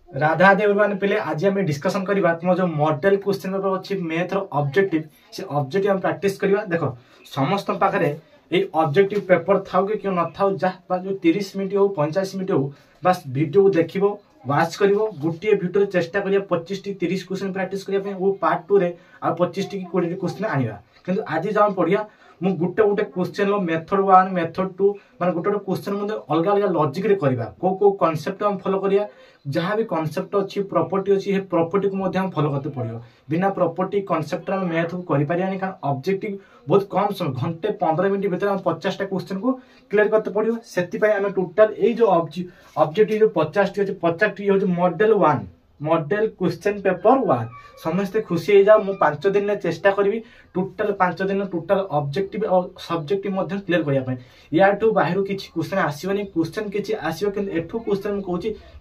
राधा देव मान पे आज आम डिस्कसन करवा तुम जो मॉडल क्वेश्चन पेपर अच्छी मैथ ऑब्जेक्टिव से ऑब्जेक्टिव हम प्रैक्टिस करवा। देखो समस्त पाखे ये ऑब्जेक्टिव पेपर थाउ कि क्यों न थाउ जहाँ जो 30 मिनट हो 45 मिनट हो बस वीडियो को देख वाच कर गोटे भिडियो चेष्टा करिया 25 टी 30 क्वेश्चन प्रैक्टिस करने वो पार्ट 2 रे आ 25 टी 20 क्वेश्चन आनिबा। किंतु आज जहाँ पढ़िया मु गोटे गोटे क्वेश्चन मेथड 1 मेथड 2 माने गोटे गोटे क्वेश्चन अलग अलग लॉजिक रे करबा को कांसेप्ट हम फॉलो करिया। जहाँ भी कांसेप्ट अच्छी प्रॉपर्टी अच्छी हे प्रॉपर्टी को हम फॉलो करते पड़ो। बिना प्रॉपर्टी कांसेप्ट हम मैथ को करि पारियानी कारण ऑब्जेक्टिव बहुत कम समय घंटे 15 मिनट भीतर हम 50 टा क्वेश्चन को क्लियर करते पड़ो। से टोटाल ये जो ऑब्जेक्टिव जो 50 टी 50 टी हो मॉडल 1 मॉडल क्वेश्चन पेपर 1 समस्ते खुशी हो जाओ। मु 5 दिन में चेष्टा करी टोटाल 5 दिन टोटाल ऑब्जेक्टिव और सब्जेक्टिव क्लियर करने या बाहर किसी क्वेश्चन आसोनी क्वेश्चन किसी आसो कि एठू क्वेश्चन कहूँ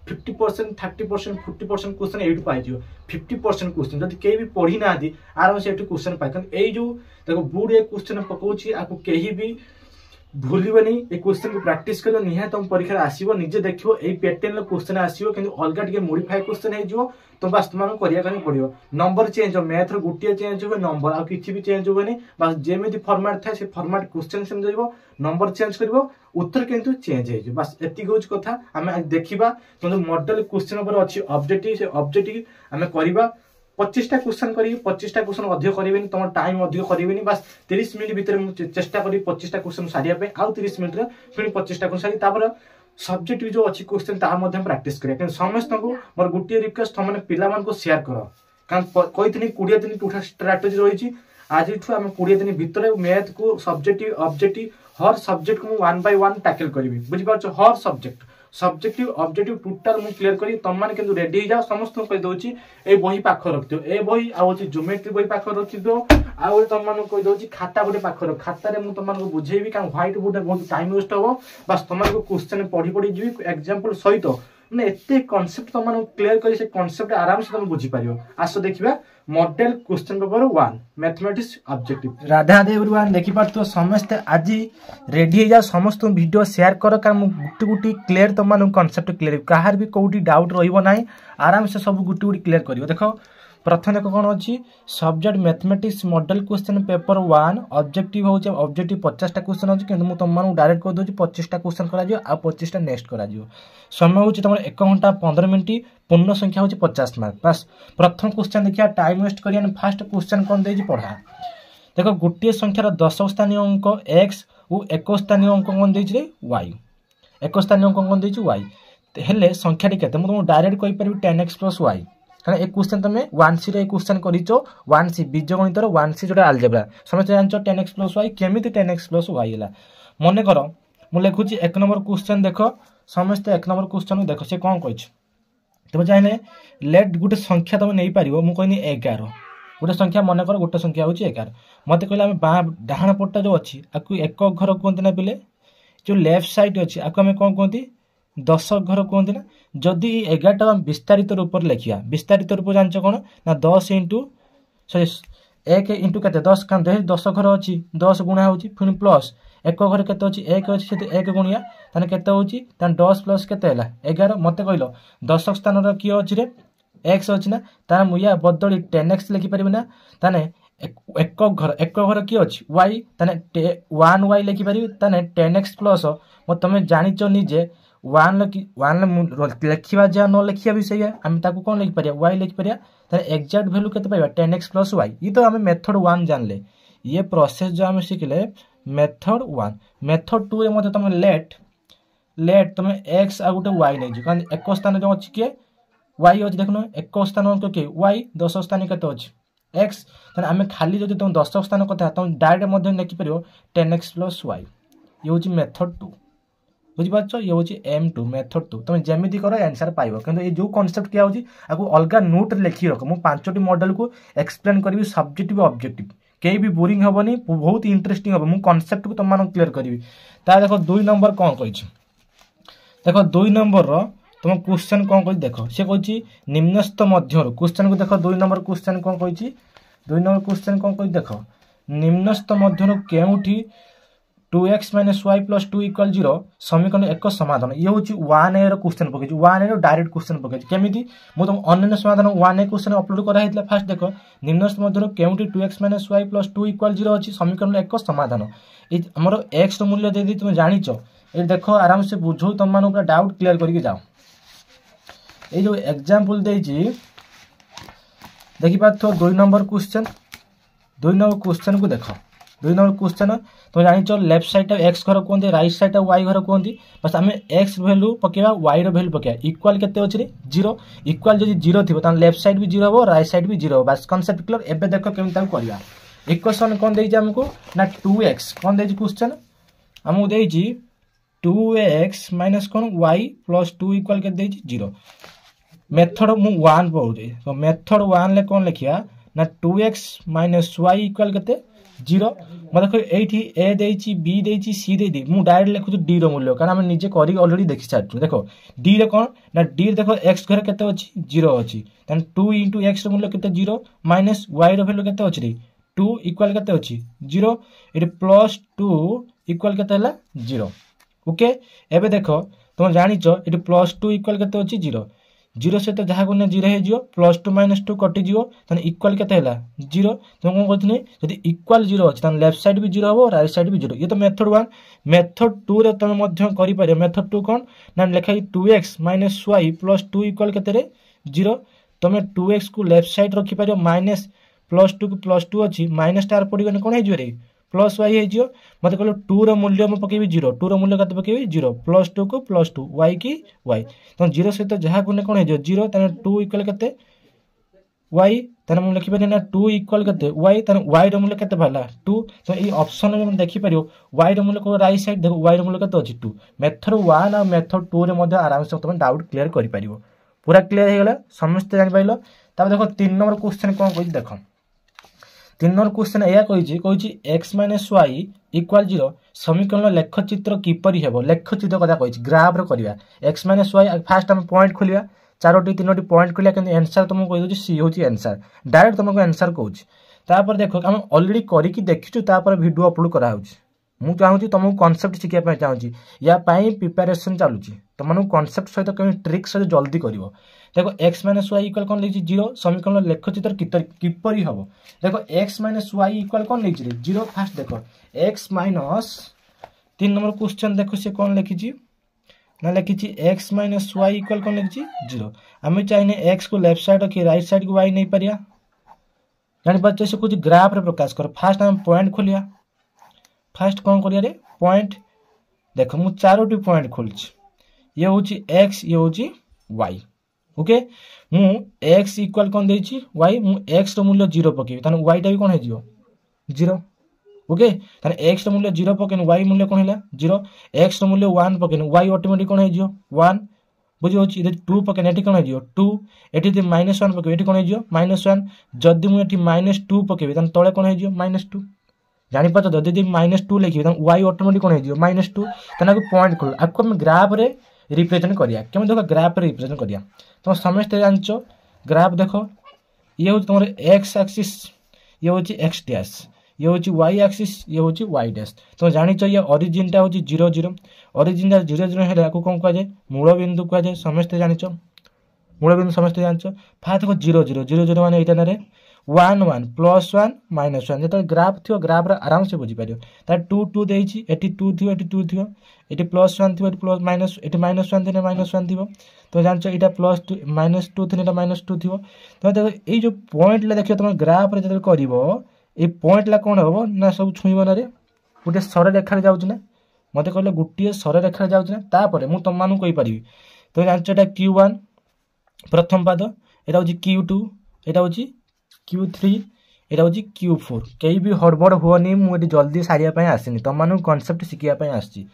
50% 30% 40% क्वेश्चन ये पाई 50% क्वेश्चन जब कहीं भी पढ़ी ना आराम से क्वेश्चन पाए यही जो देखो बुढ़े क्वेश्चन पकाउची आपको कहीं भी भूलबनी ये क्वेश्चन को प्रैक्टिस कर निहाय तुम परीक्षा आसो निजे देखो यही पैटर्न क्वेश्चन आसो कि अलग टे मोडिफाई क्वेश्चन हो तो बस तुम पड़ो नंबर चेंज हो मैथ गोटे चेंज हो नंबर आ किसी भी चेंज होनी बस जेमी फॉर्मेट था से format question same number change कर उत्तर किंतु चेंज हो बस एति हूँ कथा आम देखा तुम मॉडल क्वेश्चन पर अच्छी ऑब्जेक्टिव से ऑब्जेक्टिव आम करवा 25 टा क्वेश्चन करी 25 टा क्वेश्चन अधिक करेंगे तुम टाइम अधिक करेंगे बस 30 मिनट भीतर चेष्टा करी 25 टा क्वेश्चन सारिया आउ 30 मिनट फिर 25 टा क्वेश्चन सारी सब्जेक्टिव जो अच्छी क्वेश्चन प्रैक्टिस करें समस्त को मोर गोटे रिक्वेस्ट तुमने पिला को शेयर कर कारण कही 20 दिन टूटा स्ट्राटेजी रही आज आम 20 दिन भीतर मैथ को सब्जेक्टिव ऑब्जेक्टिव हर सब्जेक्ट को 1 बाय 1 टैकल करी बुझीपार हर सब्जेक्ट सब्जेक्टिव ऑब्जेक्टिव टोटाल मु क्लियर करी तुम मैंने किंतु रेडी जाओ समस्त कही दउची ए बही पाख रख दियो ए बही आ होची ज्योमेट्री बही पाख रख दियो आ तुम मानू कही दउची खाता गोटे पाख रख खाता रे मु तुम मानू बुझेबी कारण व्हाइट बोर्ड बहुत टाइम वेस्ट हो बस तुम मानू क्वेश्चन पढ़ी पढ़ी जीवी एग्जांपल सहित माने एते कांसेप्ट तुम मानू क्लियर करी से कांसेप्ट आराम से तुम बुझी पारियो। आसो देखिबा model question paper 1 mathematics objective Radha Dev everyone देखि पारतो समस्त आज रेडी जा समस्त वीडियो शेयर कर कारण गुटी गुटी क्लियर तुम मानू कांसेप्ट क्लियर कहार भी कोठी डाउट रहइबो नाही आराम से सब गुटी गुटी क्लियर करियो। देखो प्रथम देख कौन अच्छी subject mathematics model question paper 1 objective हो ऑब्जेक्टिव 50 टा क्वेश्चन अच्छी कि तुम मानू डायरेक्ट कर दूँ 25 टा क्वेश्चन करा 25 टा नेक्स्ट करा समय हूँ तुम 1 घंटा 15 मिनट पूर्ण संख्या हूँ 50 मार्क बस प्रथम क्वेश्चन देखिए टाइम वेस्ट करिया फास्ट क्वेश्चन कौन दे पढ़ा। देखो गोटे संख्यार 10 स्थानीय अंक एक्स और 1 स्थानीय अंक कौन दे वाई 1 स्थानीय अंक कौन दे वाई हेले संख्या के तुम डायरेक्ट कहीपर 10x + y कारण एक क्वेश्चन तुम 1c रे क्वेश्चन करिचो 1c बीजगणितर 1c जोटा अलजेब्रा समस्त जानचो 10x + y केमिति 10x + y हला मने कर मु लिखुची 1 नंबर क्वेश्चन देखो समस्त 1 नंबर क्वेश्चन देखो से कौन कहि तुम चाहे लेट गोटे संख्या तुम नहीं पारिबो मु कहनी 11 गोटे संख्या मन कर गोटे संख्या होची 11 मते कहला हम डाहाण पट्टा जो अछि आकु एक घर कहंती ना पिले जो लेफ्ट साइड अछि आकु हम कोन कहंती 10 घर कहते ना जदि 11 विस्तारित रूप लिखा विस्तारित रूप जान कौन ना 10 इंटू सॉरी 1 इंटू के 10 का 10 घर अच्छी 10 गुणा हो फिर प्लस 1 घर के 1 अच्छी 1 गुणिया ताने केते होची 10 प्लस केते 11 मते कहलो 10 स्थान रे किए अछि रे x अछि ना ताने मुया बदली 10x लिखि परिबे ना ताने एक घर किए अछि y ताने 1y लिखि परिबे ताने 10x प्लस म तमे जानिचो निजे 1 लिखा जहाँ न लिखा भी सही है आम कौन लिखि पारिया y लिखि पारिया ताले एक्जाक्ट वैल्यू केते पाइबा 10x + y ये तो आम मेथड 1 जानले ये प्रोसेस जो आम शिखले मेथड 1 मेथड 2 रे मते तुम लेट तुम x आ गोटे y नै जो कारण एक स्थान जो अछि के y अछि देखनो एक स्थान अंक के y 10 स्थान केते अछि x ताने आम खाली जदि तुम 10 स्थान कथा तुम डायरेक्ट मध्य लिखि परियो 10x + y ये होची मेथड 2 बुझीपार ये हूँ M2 मेथड 2 तुम जमी कर आंसर पाइब कि ये जो कॉन्सेप्ट क्या होची आपको अलग नोट लिखी रख मु 5टी मॉडल को एक्सप्लेन करी सब्जेक्टिव ऑब्जेक्टिव कहीं भी बोरिंग हेनी बहुत इंटरेस्टिंग हम मु कॉन्सेप्ट को तुम क्लियर करी ता देखो 2 नंबर कौन कही देखो 2 नंबर तुम क्वेश्चन कौन कही देख सी कही निम्नस्थ मध्य क्वेश्चन को देख 2 नंबर क्वेश्चन कौन कही 2 नंबर क्वेश्चन कौन कही देख निम्नस्थ मध्य केउठी 2x - y + 2 = 0 समीकरण एक समाधान ये हूँ 1A क्वेश्चन पकई 1A डायरेक्ट क्वेश्चन पकई केमी मुझे तुम अन्य समाधान 1A क्वेश्चन अपलोड कराई फास्ट देख निम्नस्थ मध्य केउटी 2x - y + 2 = 0 अच्छी समीकरण एक समाधान आमर x मूल्य दे तुम जाच ये देख आराम से बुझो तुम मान पूरा डाउट क्लियर करके जाओ ये जो एग्जांपल देखी पार 2 नंबर क्वेश्चन 2 नंबर क्वेश्चन को देख 2 नंबर क्वेश्चन तुम जान लेफ्ट साइड एक्स घर कहते राइट साइड वाई घर कहते बस आम एक्स भैल्यू पकेवा वाई वैल्यू पकेवा इक्वाल केते अच्छे 0 इक्वाल जब 0 थी लेफ्ट साइड भी 0 हो राइट साइड भी 0 हो बस कॉन्सेप्ट क्लियर एबे देख केमी करवा इक्वेशन कौन देइछि हमको ना 2x कौन देइछि क्वेश्चन हमको देइछि 2x माइनस कौन y + 2 इक्वल के देइछि 0 मेथड मु 1 पढुछि तो मेथड 1 ले कौन लिखिया ना 2x - y इक्वल केते 0 मैं देखो एठी a देइछि b देइछि c देइछि मु डायरेक्ट लिखुछु d रो मूल्य कारण हम निजे करी ऑलरेडी देखि सारछु देखो d रे कौन ना d देखो x घर केते अछि 0 अछि तन 2 * x रो मूल्य केते 0 माइनस y रो वैल्यू केते अछि 2 इक्वल केते अछि 0 एटी +2 इक्वल केते हला 0 ओके एबे देखो तुम जानिचो एटी +2 इक्वल केते अछि 0 0 से तो जहाँ को 0 है जियो +2 - 2 कटि जियो तने इक्वल केते हला 0 तुम कोन कहथने यदि इक्वल 0 अछि तने लेफ्ट साइड भी 0 हो राइट साइड भी 0 ये तो मेथड 1 मेथड 2 रे तुम मध्य करि पारे मेथड 2 कोन ना लिखाई 2x - y + 2 इक्वल केते रे 0 तुम 2x को लेफ्ट साइड रखि पारियो माइनस +2 को +2 अछि माइनस स्टार पड़ी गने कोन हे जियो रे +y हे जियो मते कहलो 2 रो मूल्य म पकेबी 0 2 रो मूल्य कते पकेबी 0 +2 को +2 y की y तो 0 से तो जहाँ को कोन हे जियो 0 तने 2 इक्वल केते y तने हम लिखि पारे ना 2 इक्वल केते y तने y रो मूल्य केते भाला 2 तो ई ऑप्शन में हम देखि पारियो y रो मूल्य को राइट साइड देखो y रो मूल्य केते अछि 2 मेथड 1 और मेथड 2 रे मध्ये आराम से तुम डाउट क्लियर करि पारियो पूरा क्लियर हे गेला समस्त जानि पाइलो तब देखो 3 नंबर क्वेश्चन कोन कहि देखो 3 नंबर क्वेश्चन या कहि x - y = 0 समीकरण लेखचित्र किपरि हेबो लेखचित्र कथा कहि ग्राफ रो करिया x - y फास्ट हम पॉइंट खोलिया 4टी 3टी पॉइंट खोलिया कि आंसर तुमको कहि दोछि सी होछि आंसर डायरेक्ट तुमको आंसर कहूछि तापर देखो हम ऑलरेडी करि कि देखिछु तापर वीडियो अपलोड करा होछि मु चाहूछि तुमको कांसेप्ट सिखिया पय चाहूछि या पय प्रिपरेशन चालुछि तुमनु कांसेप्ट सहित केमी ट्रिक सहित जल्दी करिवो देखो x - y इक्वल कोन लिखि 0 समीकरण लेखचित्र किपरि हबो देखो x - y इक्वल कोन लिखि 0 फास्ट देखो x - 3 नंबर क्वेश्चन देखो से कोन लिखि ना लिखि x - y इक्वल कोन लिखि 0 हम चाहने x को लेफ्ट साइड रखि राइट साइड को y नहीं परिया जानि पाछे से कुछ ग्राफ रे प्रकाश कर फास्ट हम पॉइंट खोलिया फास्ट कोन करिया रे पॉइंट देखो मु 4टी पॉइंट खोलछि ये होछि x ये होछि y ओके मु x इक्वल कोन देछि y मु x रो मूल्य 0 पकेबी तने y टा भी कोन हे जियो 0 ओके तने x रो मूल्य 0 पकेन y मूल्य कोन हैला 0 x रो मूल्य 1 पकेन y ऑटोमेटिक कोन हे जियो 1 बुझि होछि इदे 2 पकेन एठी कोन हे जियो 2 एठी दे -1 पकेबी एठी कोन हे जियो -1 जदी मु एठी -2 पकेबी तने तळे कोन हे जियो -2 जानि पाछो जदी दे -2 लिखिबी तने y ऑटोमेटिक कोन हे जियो -2 तने को पॉइंट खोल आको हम ग्राफ रे रिप्रेजेंट करिया केम देखो ग्राफ रे रिप्रेजेंट करिया तुम समस्त जानचो ग्राफ देखो ये होछि तुमर x एक्सिस ये होछि x डैश ये होछि y एक्सिस ये होछि y डैश तुम जानिचो ये ओरिजिन टा होछि 0 0 ओरिजिन टा 0 0 हेला को कोन कह जाय मूल बिंदु कह जाय समस्त जानिचो मूल बिंदु समस्त जानचो फास्ट देखो 0 0 0 0 माने एटा रे 1 1 +1 -1 जत ग्राफ थियो ग्राफ रे आराम से बुझी पारियो ता 2 2 देइछि एटी 2 थियो एटी 2 थियो एटी +1 थियो एटी प्लस माइनस एटी -1 थिने -1 थियो तो जानचो एटा +2 -2 थिने एटा -2 थियो तो देखो ए जो पॉइंट ले देखियो तुम ग्राफ रे जते करिवो ए पॉइंट ला कोन होबो ना सब छुइबो ना रे गुटे सर रेखा रे जाउछ ना मते कहले गुटिए सर रेखा रे जाउछ ना तापरे मु तुम मानु कहि परिबी तो जानचो एटा q1 प्रथम पाद एटा होची q2 एटा होची q3 एटा होची q4 केई भी हड़बड़ होनी मु एटी जल्दी सारिया पय आसिनी तुम मानु कांसेप्ट सिकिया पय आछि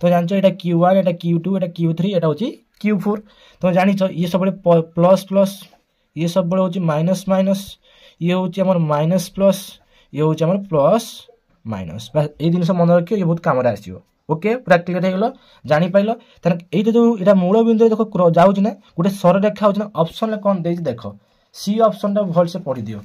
तो जानचो एटा q1 एटा q2 एटा q3 एटा होची q4 तो जानिचो ये सब प्लस प्लस ये सब बळे होची माइनस माइनस ये होची हमर माइनस प्लस ये होची हमर प्लस माइनस बस ए दिन से मन रखियो ये बहुत काम रे आसीयो ओके पूरा क्लियर हे गेलो जानि पाइलो तन एटा जो एटा मूल बिंदु देखो जाउछ ना गुटे सर रेखा होछ ना ऑप्शन ले कोन देइ देखो सी ऑप्शन टा भल से पढि दियो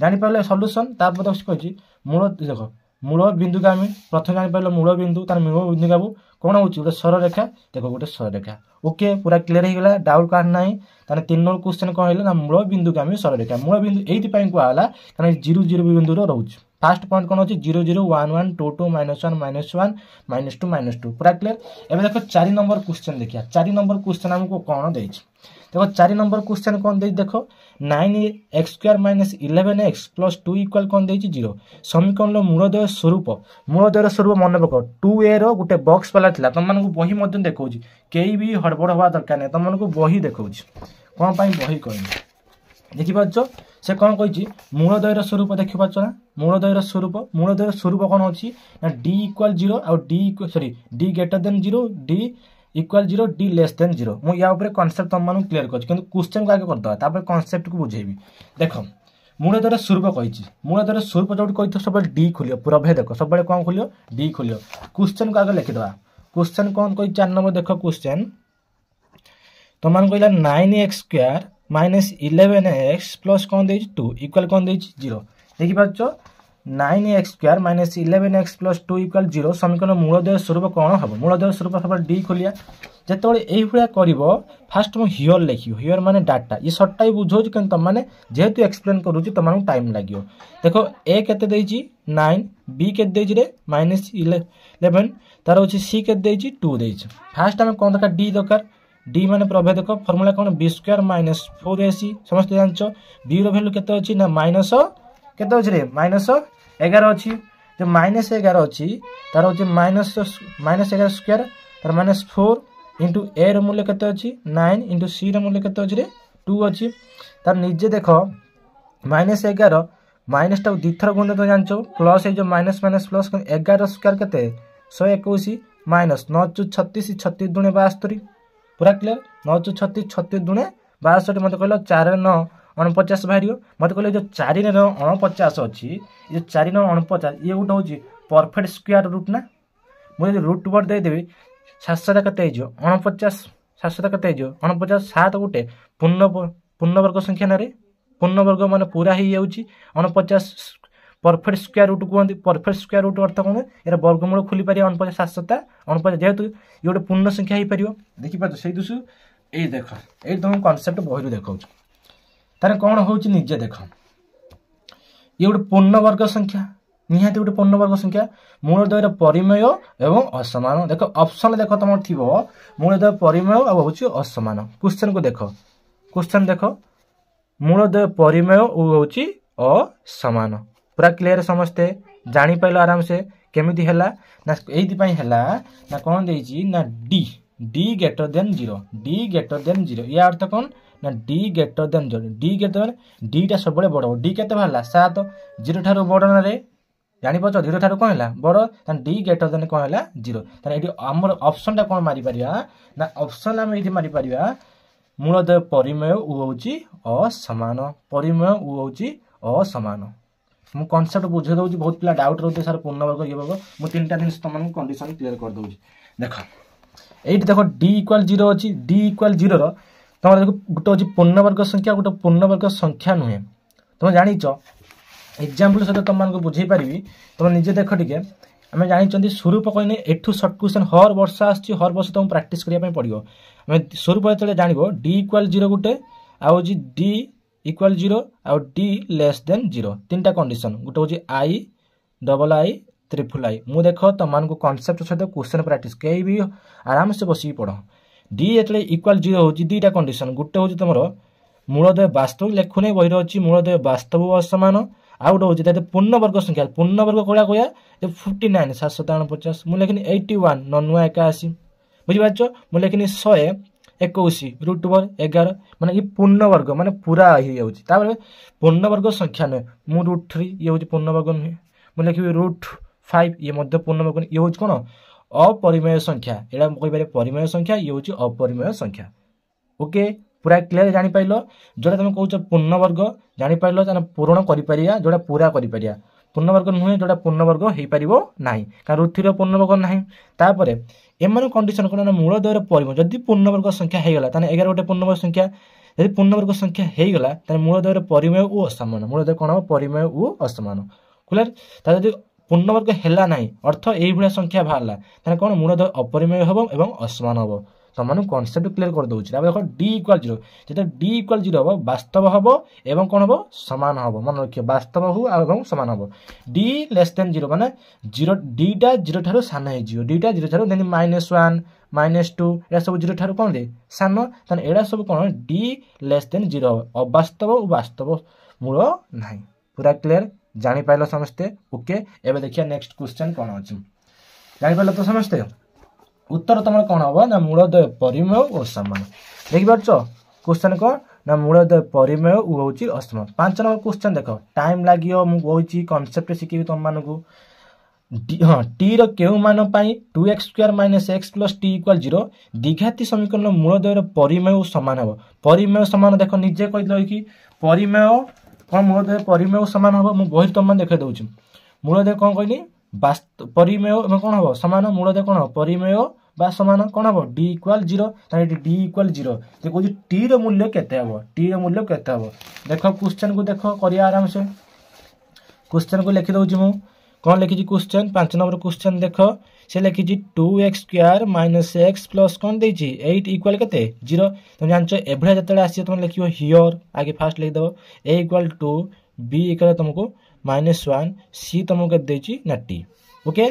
जानि पाइलो सॉल्यूशन ता बदस कहछि मूल देखो मूल बिंदुगामी प्रथम जापर मूल बिंदु तार मूल बिंदुगामी कौन हो गोटे सररेखा देख गोटे सररेखा ओके पूरा क्लीयर हो गला डाउट काहे ना ताने 3 नंबर क्वेश्चन कौन है मूल बिंदुगामी सररेखा मूल बिंदु एथि कहला कारण 0 0 बिंदु रोचे फास्ट पॉइंट कौन अच्छी 0 0 1 1 2 2 -1 -1 -2 -2 पूरा क्लीयर एवं देख 4 नंबर क्वेश्चन देखिए 4 नंबर क्वेश्चन हमको कौन दे देखो 4 नंबर क्वेश्चन कौन दे देखो 9x² - 11x + 2 इक्वल कौन दे 0 समीकरण मूलद्वय स्वरूप मन पक 2a रो गोटे बॉक्स वाला थिला तुम मानक बही मध्य देखौ कई भी हड़बड़ हवा दरकार नहीं तुम मानक बही देखौ कौन पाई बही कहनी देखि पाछो से कौन कही मूलद्वयर स्वरूप देखि पाछो ना मूलद्वयर स्वरूप कौन अच्छी ना d = 0 और d greater than 0 d = 0 d less than 0 मु या ऊपर कांसेप्ट तुम मानू क्लियर कर किंतु क्वेश्चन को आगे कर दवा तापर कांसेप्ट को बुझेबी देखो मूलद्वयर स्वरूप कही मूलद्वयर स्वरूप जो कही सब d खोलियो प्रभे देखो सब कौन खोलियो d खोलियो क्वेश्चन को आगे लिखिदवा क्वेश्चन कौन कही 4 नंबर देखो क्वेश्चन तुम मान कहला 9x² - 11x + कौन दे 2 इक्वल कौन दे 0 देखि पाछो 9x² - 11x + 2 = 0 समीकरण मूलद्वय स्वरूप कौन हम मूलद्वय स्वरूप सब डी खोलिया जिते यही करिवो फास्ट मु हियर लिखियो हियर माने डाटा ये सर्टा ही बुझो कि तुम माने जेहेतु एक्सप्लेन करूची तुम टाइम लागियो देखो ए केते देजी 9 बी केते देजी रे -11 तार होची सी केते देजी 2 देजी फास्ट हम कौन दरकार डी दरकार डी माने प्रभे देखो फार्मूला कौन b² - 4ac समस्त जानचो b रो वैल्यू केते अछि ना माइनस केते अछि रे -11 अछि जो -11 अछि तार होची -11 स्क्वायर तार -4 इंटू ए रो मूल्य केते अछि 9 इंटू सी रो मूल्य केते अछि रे 2 अछि तार निजे देखो -11 माइनस टा दिथर गुण तो जानचो प्लस ए जो माइनस प्लस 11 स्क्वायर केते 121 माइनस 9 × 36 36 दुणे 72 पूरा क्लियर 9 × 36 36 दुणे 62 मत कहलो 4 रे 9 49 बाहरियो मत कहलो जो 4 रे 49 अछि ये 4 रे 49 ये गुट होची परफेक्ट स्क्वायर रूट ना मु जे रूट वर्ड दे देबी 700 कते हिजो 49 700 कते हिजो 49 7 गुटे पूर्ण वर्ग संख्या ना रे पूर्ण वर्ग माने पूरा ही जाउची 49 परफेक्ट स्क्वायर रूट कहते परफेक्ट स्क्वायर रूट अर्थ कौन यार वर्गमूल खोली पारे 49 700 49 जेहेतु ये गोटे पूर्ण संख्या हो पार देखी पाच से दूसु ये देख ये तुम कनसेप्ट बही देखा तार कौन हो निजे देख ये गोटे पूर्ण वर्ग संख्या निहाती गोटे पूर्ण वर्ग संख्या मूलद्वयर परिमेय एवं असमान देख ऑप्शन देख तुम थी मूलद्वय परिमेय और हूँ असमान क्वेश्चन को देख मूलद्वय परिमेय और हूँ असमान पूरा क्लियर समस्ते जानी पाइल आराम से केमिति हैला ना एइथि हैला ना कौन देइची ना d greater than 0 या अर्थ कौन ना d greater than 0 d टा सब बड़ d केते भाला 7 0 ठारो बड़ ना रे जानि पछ 0 ठारो कोन हैला बड़ त d greater than कोन हैला 0 त एठी हमर ऑप्शन टा कोन मारि परिया ना ऑप्शन हम एठी मारि परिया मूलद्वय परिमेय उ होची असमान परिमेय उ होची असमान मु कांसेप्ट बुझे दउची बहुत पिला डाउट रहते सर पूर्ण वर्ग ये वर्ग मु तीनटा दिन तुमन कंडीशन क्लियर कर दउची देखो एठी देखो d = 0 अछि d = 0 रो तमरा देखो गुटे अछि पूर्ण वर्ग संख्या गुटे पूर्ण वर्ग संख्या नुहे तुम जानिचो एग्जांपल सहित तुमन को बुझेई परिबी तुम निजे देखो ठीक है हमें जानिचंदी स्वरूप कहने एठू शॉर्ट क्वेश्चन हर वर्ष आछि हर वर्ष तुम प्रैक्टिस करिया पय पड़ियो हमें स्वरूप तले जानिबो d = 0 गुटे आ होजी d = 0 और d less than 0 तीनटा कंडीशन गुटे होची i double i triple i मु देखो तमान को कांसेप्ट सहित क्वेश्चन प्रैक्टिस कई भी आराम से बसी पढ़ो d एतले इक्वल 0 होची दीटा कंडीशन गुटे होची तमरो मूलद्वय वास्तव लेखुने बहिर होची मूलद्वय वास्तव असमान आ गुटे होची तते पूर्ण वर्ग संख्या पूर्ण वर्ग कोला कोया 59 749 मु लेखिन 81 99 81 बुझि पाछो मु लेखिन 121 √11 माने ये पूर्ण वर्ग माने पूरा ही जाउची ताबे पूर्ण वर्ग संख्या ने मु √3 ये होची पूर्ण वर्ग नहीं मु लिखबी √5 ये मध्य पूर्ण वर्ग ये होची कोन अपरिमेय संख्या एडा कहि पारे परिमेय संख्या ये होची अपरिमेय संख्या ओके पूरा क्लियर जानि पाइलो जोडा तुम कहउछ पूर्ण वर्ग जानि पाइलो ताने पूर्ण करि परिया जोडा पूरा करि परिया पूर्ण वर्ग नुहे जोडा पूर्ण वर्ग हेई परिबो नाही का √3 पूर्ण वर्ग नाही तापरे एमन कंडीशन कोन मूलद्वयर परिमेय जदि पूर्ण वर्ग संख्या हे गला ताने 11 गोटे पूर्ण वर्ग संख्या यदि पूर्ण वर्ग संख्या हे गला ताने मूलद्वयर परिमेय ओ असमान मूलद्वय कोन परिमेय ओ असमान क्लियर ता जदि पूर्णवर्ग है ना अर्थ ये संख्या बाहर ताने कौन मूलद्वय अपरिमेय हम एवं असमान हम तुम मानू कनसेप्ट क्लियर कर दूसरी देख डी इक्वाल 0 जो डी इक्वाल 0 हम वास्तव हम एवं कौन हम सामान हम मन रखिए वास्तव हो एवं सामान हम डी लेस देन 0 माने 0 डीटा 0 ठारू सान हो डीटा 0 ठारू -1 -2 एटा सब 0 ठारू कौन दे सान ताने एटा सब कौन डी लेस देन 0 हम अवास्तव और वास्तव मूल नहीं पूरा क्लियर जानी पाइल समस्ते ओके एबे देखिए नेक्स्ट क्वेश्चन कौन अछि जानी पाइल तो समस्ते उत्तर तुम कौन हम ना मूलद्वय परिमेय और समान देखिपार क्वेश्चन कौन ना मूलद्वय परिमेय हूँ असमान 5 नंबर क्वेश्चन देख टाइम लगे मुझे कनसेप्ट शिखेबी तुम मानक हाँ टी रो मान 2x² - x + t = 0 द्विघाती समीकरण मूलद्वय परिमेय समान हम परिमेय समान देख निजे कही कि परिमेय कौन मूलद्वय परिमेय समान हम मुझे बही तुम देखे दूसरी मूलद्वय कौन कहली परिमेय कौन हम समान मूलद्वय कौन हम परिमेय बा समान कौन हम डी इक्वाल 0 डी इक्वाल 0 जे कहूँ टी रो मूल्य केते हम टी रो मूल्य केते हम देख क्वेश्चन को देख करिया आराम से क्वेश्चन को लिखि दउछि मु कौन लिखि क्वेश्चन 5 नंबर क्वेश्चन देख से लिखि 2x² - x प्लस कौन देछि 8 इक्वल केते 0 तुम जानछो एभळे जतले आसी तुम लिखियो हियर आगे फास्ट लिख दबो a equal to b equal तुमको -1 c तुमको देछि ना t ओके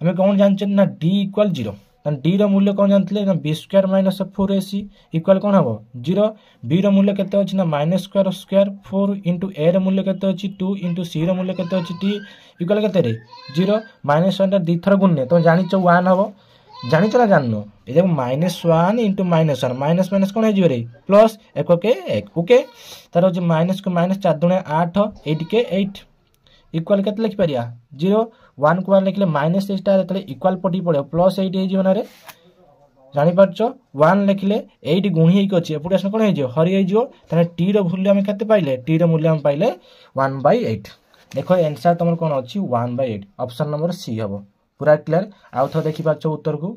हमें कौन जानछो ना d इक्वल 0 डी रो मूल्य कौन जानते ना b² - 4ac इक्वल कौन हम 0 b रो मूल्य केते अछि ना -² 4 इंटू a रो मूल्य केते अछि 2 इंटू c रो मूल्य केते अछि t इक्वल केते रे 0 -1 दी थर गुणने तो जानिचो 1 हबो जानिचो ना जाननो ए देखो -1 इंटू -1 माइनस माइनस कौन है रे प्लस एक के 1 ओके तार जे माइनस को माइनस 4 दुणे 8 8 के 8 इक्वल केते लिख परिया 0 1 को 1 लिखले -8 टा जतले इक्वल पटी पड़े +8 हे जीवन रे जानि पारछो 1 लिखले 8 गुणी हेक अछि एपुटे कोन हे जो हरि हे जो तने t रो मूल्य हम केते पाइले t रो मूल्य हम पाइले 1/8 देखो आंसर तुम कोन अछि 1/8 ऑप्शन नंबर सी हबो पूरा क्लियर आउ थ देखि पारछो उत्तर को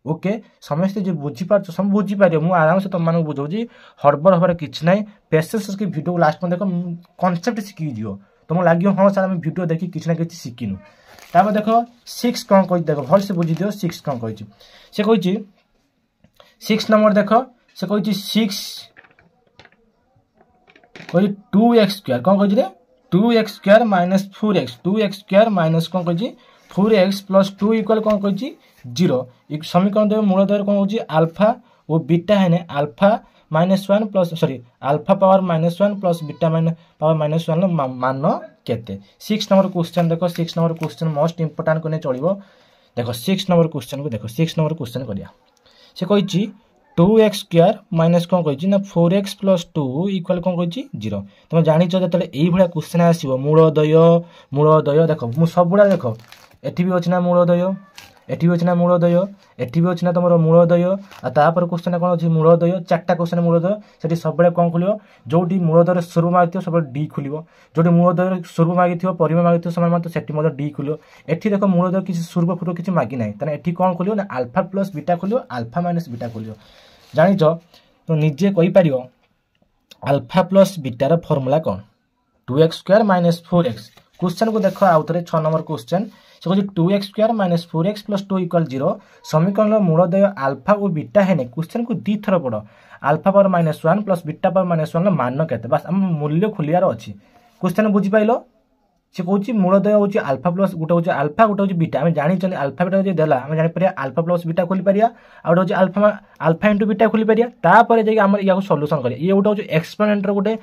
ओके समस्त जे बुझी पारछो सब बुझी पारियो मु आराम से तुम मानक बुझौजी हड़बड़ हबार किछ नै पेशेंस के वीडियो लास्ट में देखो कांसेप्ट सिखि दियो तुम लगे हाँ सर आम भिडियो देखी किसी ना कि शिखिनु तापर देख 6 कौन कही देख भल से बुझी दियो 6 कौन कही से कही 6 नंबर देख से कही 6 कही 2x² कौन कही 2x² - 4x 2x² - कौन कही 4x + 2 इक्वल कौन कही 0 समीकरण देव मूलद्वय कौन होची अल्फा और बीटा है alpha -1 plus sorry alpha power -1 plus beta power -1 मान केते 6 नंबर क्वेश्चन देखो 6 नंबर क्वेश्चन मोस्ट इंपोर्टेंट कोने चलिबो देखो 6 नंबर क्वेश्चन को देखो 6 नंबर क्वेश्चन करिया से कहिची 2x² माइनस कौन कहिची ना 4x + 2 इक्वल कौन कहिची 0 तुम जानि छ जतले एई भळा क्वेश्चन आसीबो मूलद्वय देखो मु सबुडा देखो एठी भी अछि ना मूलद्वय एठी भी अछि ना मूलद्वय एठी भी अछि ना तमरो मूलद्वय आ तापर क्वेश्चन कोन अछि मूलद्वय चारटा क्वेश्चन मूलद्वय सेठी सबले कोन खुलियो जोटी मूलद्वय स्वरूप मागिथियो सबले डी खुलियो जोटी मूलद्वय स्वरूप मागिथियो परिमेय मागिथियो समान मत सेठी मत डी खुलियो एठी देखो मूलद्वय किछि स्वरूप फुरो किछि मागि नै तने एठी कोन खुलियो ना अल्फा प्लस बीटा खुलियो अल्फा माइनस बीटा खुलियो जानि छ तो निजे कहि पारियो अल्फा प्लस बीटा रा फार्मूला कोन 2x² - 4x क्वेश्चन को देखो आउतरे 6 नंबर क्वेश्चन से कहछि 2x² - 4x + 2 = 0 समीकरण मूलद्वय अल्फा और बीटा है क्वेश्चन को दी थर पढ़ alpha power -1 plus beta power -1 मान केते बस हम मूल्य खुलियार अछि क्वेश्चन बुझि पाइलो से कहछि मूलद्वय होछि अल्फा प्लस गोटे होछि अल्फा गोटे होछि बीटा हम जानि छन अल्फा बीटा जे देला हम जानि परिया अल्फा प्लस बीटा खोली परिया आ गोटे होछि अल्फा इनटू बीटा खोली परिया तापर जे हम या को सॉल्यूशन करिया ये गोटे होछि एक्सपेरिमेंट रो गोटे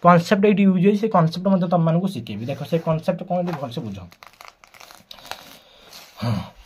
कांसेप्ट एटी यूज होई से कांसेप्ट मतलब तुम मानकु सिखेबी देखो से कांसेप्ट कोन दे भल से बुझो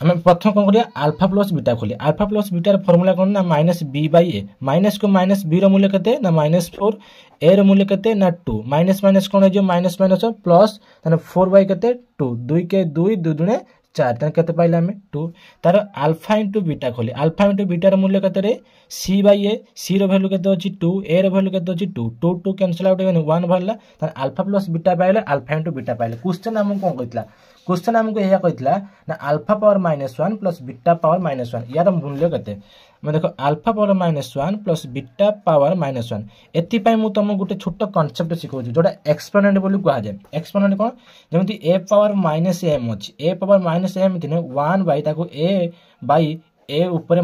हमें प्रथम कौन करिया अल्फा प्लस बीटा खोलिए अल्फा प्लस बीटार फॉर्मूला कौन ना -b/a माइनस को माइनस b रो मूल्य केते ना -4 a रो मूल्य केते ना 2 माइनस माइनस कौन है जो माइनस माइनस प्लस तने 4 केते 2 2 के 2 2 दुने 4 तने केते पाइला हमें 2 तार अल्फा इनटू बीटा खोलिए अल्फा इनटू बीटा रो मूल्य केते रे c/a c रो वैल्यू केते अछि 2 a रो वैल्यू केते अछि 2 2 2 कैंसिल आउट 1 भरला तार अल्फा प्लस बीटा पाइले अल्फा इनटू बीटा पाइले क्वेश्चन हम कोन कहितला क्वेश्चन हमको यह कहता ना alpha power -1 plus beta power -1 यार मूल्य केते मैं देखो alpha power -1 plus beta power -1 एथिपाई मु तुम गोटे छोट कॉन्सेप्ट सिखाऊँ जोटा एक्सपोनेंट बोली कह जाए एक्सपोनेंट कौन जमी ए पावर -m अच्छी ए पावर -m थिने 1 बाई ताको ए बाई ए ऊपर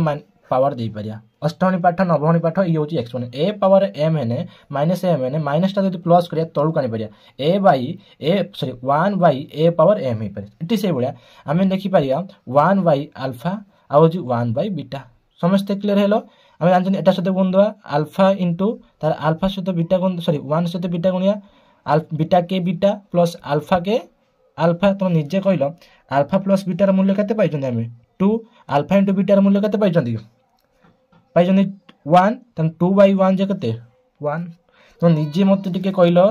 पावर दे पारिया अष्टमणी पाठ नवमणी पाठ ये हूँ एक्सपोनेंट ए पावर m हेने -m हेने माइनसटा जो प्लस करिया तळु कानी पारिया A by A sorry 1 by A power m हे पारे इटी से बळिया आमे देखि पारिया 1 बाई अल्फा आ हूँ 1 बाई बीटा समस्त क्लियर हेलो आमे जानछन एटा सते गुण दवा अल्फा इनटू तार अल्फा सते बीटा गुण सॉरी 1 सते बीटा गुणिया बीटा के बीटा प्लस अल्फा के अल्फा तुम निजे कहलो अल्फा प्लस बीटार मूल्य केते पाइछन आमे 2 अल्फा इनटू बीटार मूल्य केते पाइछन पाइछन 1 तन 2 बाई 1 जे केते 1 तो निजे मते टिके कहलो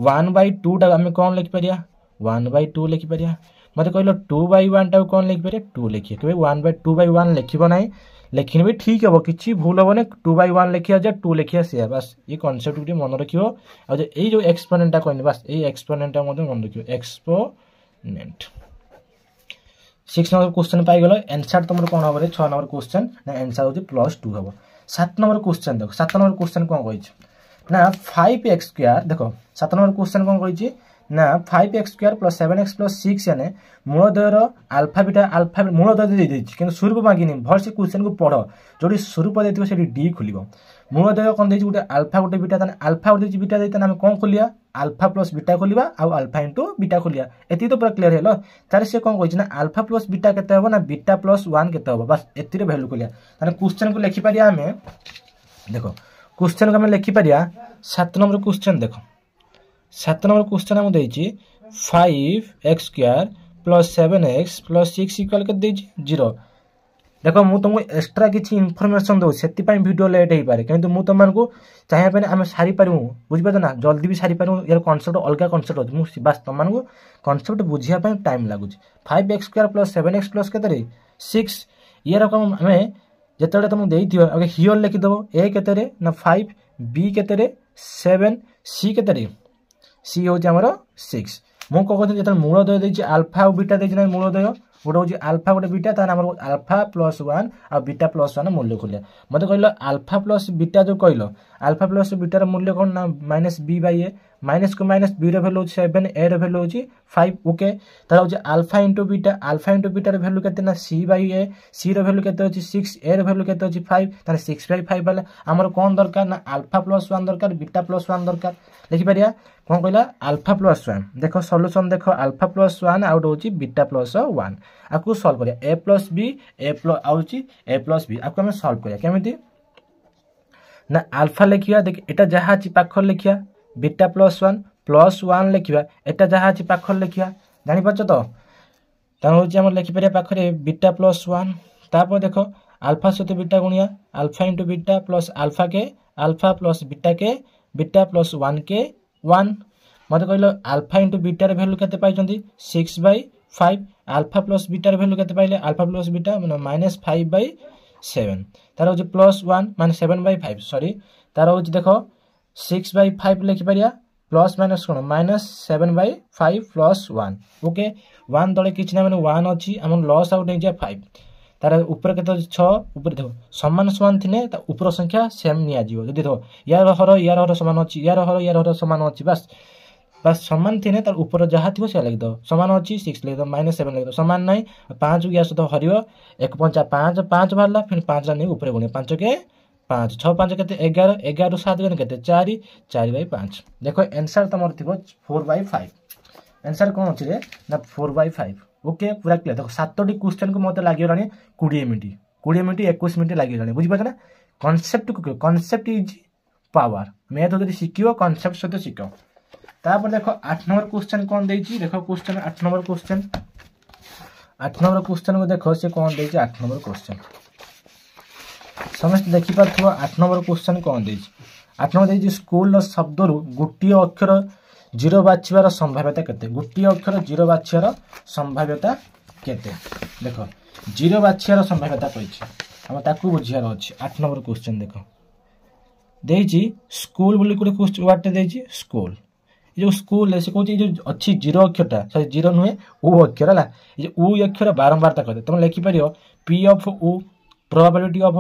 1 बाई 2 टा आमे कोन लिखि परिया 1 बाई 2 लिखि परिया मते कहलो 2 बाई 1 टा कोन लिखि परिया 2 लिखिए केबे 1 बाई 2 बाई 1 लिखिबो नाही लेखिन भी ठीक है किसी भूल हम 2 बाई 1 लिखिया जे 2 लिखिया से बस ये कॉन्सेप्ट गुटे मन रखियो आ जे ए जो एक्सपोनेंट टा कहनी बस ए एक्सपोनेंट टा मते मन रखियो एक्सपोनेंट 6 नंबर क्वेश्चन पाई गेलो आंसर तुमर कोन होबे 6 नंबर क्वेश्चन ना आंसर होची +2 होबो 7 नंबर क्वेश्चन देखो 7 नंबर क्वेश्चन कोन कहिछ ना 5x² देखो 7 नंबर क्वेश्चन कोन कहिछ ना 5x² + 7x + 6 यानी मूलद्वयर अल्फा बीटा मूलद्वय दे देछि किंतु स्वरूप मागिनी भल से क्वेश्चन को पढ़ो जोडी स्वरूप देथिबो सेठी डी खुलिबो मूलद्वय कोन देछि गुटे अल्फा गुटे बीटा तने अल्फा गुटे बीटा देतन हम कोन खोलिया अल्फा प्लस बीटा खोलिबा आ अल्फा इनटू बीटा खोलिया एति तो पूरा क्लियर हेलो तार से कोन कहिछ ना अल्फा प्लस बीटा केते होबो ना बीटा प्लस 1 केते होबो बस एति रे वैल्यू खोलिया तने क्वेश्चन को लिखि परिया हमें देखो क्वेश्चन को हम लिखि परिया 7 नंबर क्वेश्चन देखो 7 नंबर क्वेश्चन हम देछि 5x² + 7x + 6 इक्वल के देछि 0 देखो मु तुमको एक्स्ट्रा किछि इंफॉर्मेशन दो सेति पई वीडियो लेट हे पारे किंतु मु तुमन को चाहे पने हम सारी पारु बुझि पातो ना जल्दी भी सारी पारु यार कांसेप्ट अलगा कांसेप्ट हो मु बस तुमन को कांसेप्ट बुझिया पई टाइम लागु 5x² + 7x + केते रे 6 ये रकम हमें जेतले तुम देइथियो अगे हियर लिखि दबो a केते रे ना 5 b केते रे 7 c केते रे c हो हमर 6 मु को कहते जेतले मूलद्वय देछि अल्फा और बीटा देछि ना मूलद्वय गोटे हूँ अल्फा गोटे बीटा तार नंबर अल्फा + 1 और बीटा + 1 मूल्य खोलिया मते कहलो अल्फा प्लस बीटा जो कहलो अल्फा प्लस बीटार मूल्य कोन ना -b/a माइनस को माइनस b रे वैल्यू 7 a रे वैल्यू 5 ओके तार हूँ अल्फा इनटू बीटा रे वैल्यू केते ना c/a c रे वैल्यू केते अछि 6 a रे वैल्यू केते अछि 5 तार 6/5 वाला हमर कोन दरकार ना अल्फा + 1 दरकार बीटा + 1 दरकार लिखि परिया कोन कहला अल्फा + 1 देखो सॉल्यूशन देखो अल्फा + 1 आउट होची बीटा + 1 आकु सॉल्व करिया a + b आउची a + b आकु हम सॉल्व करिया केमिति ना अल्फा लिखिया देख एटा जहा अछि पाखर लिखिया बीटा + 1 लिखिया एटा जहा अछि पाखर लिखिया जानि पछ तो त होची हम लिखि परिया पाखरे बीटा + 1 तापर देखो अल्फा सते बीटा गुणिया alpha into beta plus alpha के अल्फा प्लस बीटा के बीटा प्लस 1 के 1 मते कहलो अल्फा इनटू बीटा रे वैल्यू केते पाइचंदी 6/5 अल्फा प्लस बीटा रे वैल्यू केते पाइले अल्फा प्लस बीटा माने -5/7 तार होची +1 माने 7/5 सॉरी तार होची देखो 6/5 लिखि परिया प्लस माइनस कोन -7/5 प्लस 1 ओके 1 तळे किछ ना माने 1 अछि हमन लॉस आउट हे जा 5 तार ऊपर केते 6 ऊपर देखो समान समान थिने ता ऊपर संख्या सेम निया जीवो जदी देखो यार हर समान अछि यार हर समान अछि बस समान थिने तार ऊपर जहा थिबो से लिख दो समान अछि 6 लिख दो -7 लिख दो समान नै 5 गया सतो हरियो 1 5 5 5 भारला फिर 5 रा नै ऊपर गुणे 5 के 5 6 5 केते 11 11 7 गने केते 4 4/5 देखो आंसर तमर थिबो 4/5 आंसर कोन अछि रे ना 4/5 ओके पूरा क्लियर देखो 7टी क्वेश्चन को मते लागि रानी 20 मिनिट 21 मिनिट लागि रानी बुझि पाछ ना कांसेप्ट इज पावर मैथ जदी सिकियो कांसेप्ट सते सिको तापर देखो 8 नंबर क्वेश्चन कोन देछि देखो क्वेश्चन 8 नंबर क्वेश्चन को देखो से कोन देछि 8 नंबर क्वेश्चन समस्त देखि पाथुवा 8 नंबर क्वेश्चन कोन देछि 8 नंबर देछि स्कूल रो शब्द रु गुटी अक्षर 0 बाछिबार संभाव्यता केते गुटी अक्षर 0 बाछिबार संभाव्यता केते देखो 0 बाछिबार संभाव्यता कहिछि हम ताकू बुझियार अछि 8 नंबर क्वेश्चन देखो देछि स्कूल बोली कोन क्वेश्चन वाटे देछि स्कूल जो स्कूल से कौन जो अच्छी जीरो अक्षरटा सॉरी जीरो नुहे उ अक्षर है ये उ अक्षर बारंबार कर तुम लिखिपर पी ऑफ उ प्रोबेबिलिटी ऑफ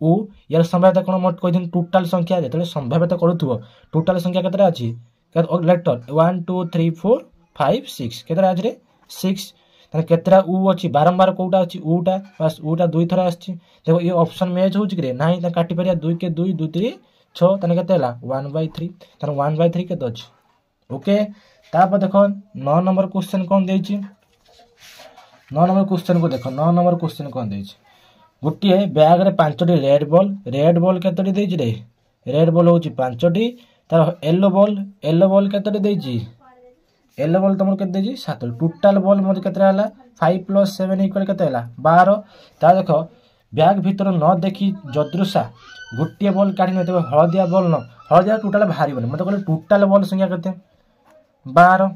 उ यार संभाव्यता कौन मोट कही टोटाल संख्या जो संभाव्यता करूँ टोटाल संख्या केतटा अच्छी लेटर 1 2 3 4 5 6 केतटा आज 6 केतटा उ अच्छी बारंबार कौटा अच्छी उटा बस उटा दुई थर आसी देखो ये ऑप्शन मैच हो ना काटी पार 2 के 2 2 3 6 के 1/3 1/3 के अच्छी ओके तापर देखो 9 नंबर क्वेश्चन कौन देछि 9 नंबर क्वेश्चन को देखो 9 नंबर क्वेश्चन कौन देछि गोटे बैग रे 5टी रेड बॉल केतटी देछि रे रेड बॉल होछि 5टी तार येलो बॉल केतटी देछि येलो बॉल तुम केते देछि 7 टोटल बॉल मते केतरा हला 5 + 7 = केते हला 12 ता देखो बैग भीतर न देखि जदृशा गोटे बॉल काढी न तबे हळदिया बॉल न हळदिया टोटल भारी बने मते कहले टोटल बॉल संख्या केते 12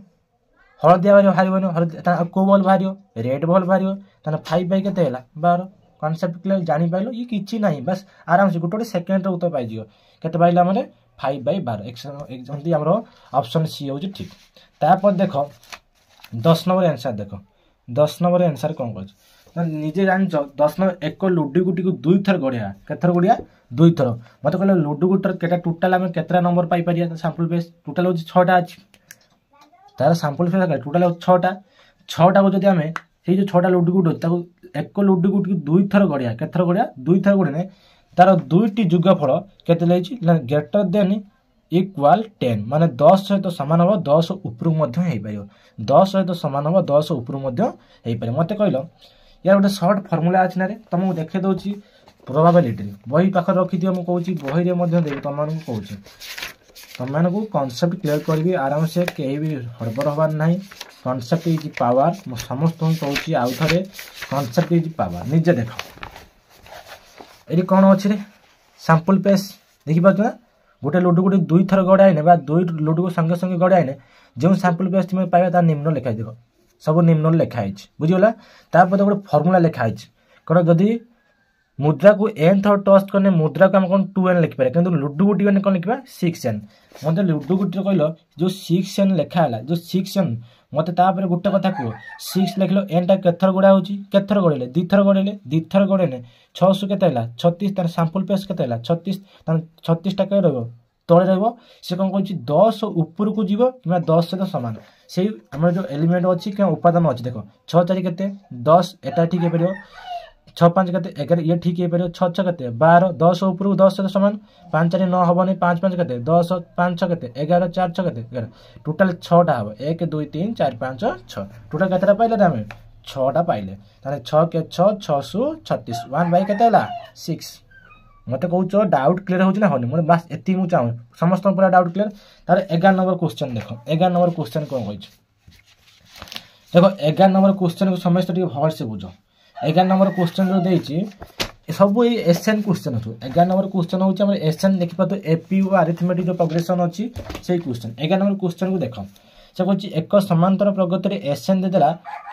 हळदिया बाहर हळदिया को बॉल बाहर रेड बॉल बाहर ताने 5 केते हला 12 कॉन्सेप्ट क्लियर जानि पाइलो ये किछि नाही बस आराम से गोटे सेकंड रे उत्तर पाइ जियो केते पाइला माने 5/12 एग्जाम्पल हमरो ऑप्शन सी हो ठीक तापर देखो 10 नंबर आंसर देखो 10 नंबर आंसर कौन कर निजे जान 10 नंबर एक लुडु गुटी को 2 थर गड़िया केथर गड़िया 2 थर मत कहले लुडु गुटर केटा टोटल हम केतरा नंबर पाई परिया सैंपल बेस टोटल हो 6टा अछि तार सैंपल बेस टोटल 6टा 6टा को जदी हमें से जो 6टा लुडु गुट ताको एक लुडु गुटी को 2 थर गड़िया केथर गड़िया 2 थर गड़ने तार दुईटी युगफल केते लेछि ग्रेटर देन इक्वाल 10 माने 10 सहित सामान हम 10 ऊपर मध्य हे पारियो 10 सहित सामान हम 10 ऊपर मध्य हे पारे मते कहलो यार गोटे शॉर्ट फार्मूला अछि ना रे तुमको देखे दोछि प्रोबेबिलिटी बही पाखर रखि दियो म कहूछि बही रे मध्य दे तुमन को कहूछि तुमन को कांसेप्ट क्लियर करबी आराम से केही भी हड़बड़ होबार नाही कांसेप्ट इज पावर म समस्त को कहूछि आउ थरे कांसेप्ट इज पावर निजे देखो एरी कोन अछि रे सैंपल पेस देखि पाछना गोटे लुडु गोटे 2 थर गड़ाइने बा 2 लुडु को संगे संगे गड़ाइने जो सैंपल पेस तुम पाइबा ता निम्न लिखाइ देखो सब निम्न लिखा है बुझीगला तापर गोटे फर्मूला लिखा है कौन जदि मुद्रा को एन थर टच करने मुद्रा को हम कौन 2n लिखिपारे किंतु लुडु गुटी मैंने कौन लिखा 6n मत लुडु गुटी कहल जो 6n लिखा है जो 6n मत तापर गोटे कथा कह 6 लिखल एन टा केथर गड़ा होची केथर गड़ेले 2 थर गड़ेले 2 थर गड़ेने 600 केते हला 36 तार सैंपल पेस केते हला 36 तार 36 टा के रहबो तळे रहबो से कोन कहछि 10 ऊपर को जीवो किबा 10 सहित समान से हमर जो एलिमेंट अछि के उपादान अछि देखो 6 4 केते 10 एटा ठीक हे परियो 6 5 केते 11 ये ठीक हे परियो 6 6 केते 12 10 ऊपर को 10 सहित समान 5 4 9 हबनी 5 5 केते 10 5 6 केते 11 4 6 केते 11 टोटल 6 टा हबो 1 2 3 4 5 6 टोटल केतेटा पाइले हम 6 टा पाइले ताने 6 के 6 636 1 बाय केते हला 6 मत कहूँ डाउट क्लियर होना होनी मैं बस एति मु चाहूँ समस्त पूरा डाउट क्लियर तार 11 नंबर क्वेश्चन देखो 11 नंबर क्वेश्चन कौन कही देखो 11 नंबर क्वेश्चन को समस्त भल से बुझ 11 नंबर क्वेश्चन जो देछि सब ये एसएन क्वेश्चन हो 11 नंबर क्वेश्चन होछि हमर एसएन देखि पातो एपी और अरिथमेटिक जो प्रोग्रेशन अछि सेही क्वेश्चन 11 नंबर क्वेश्चन को देखो से कहछि एक समांतर प्रगति रे एसएन दे देला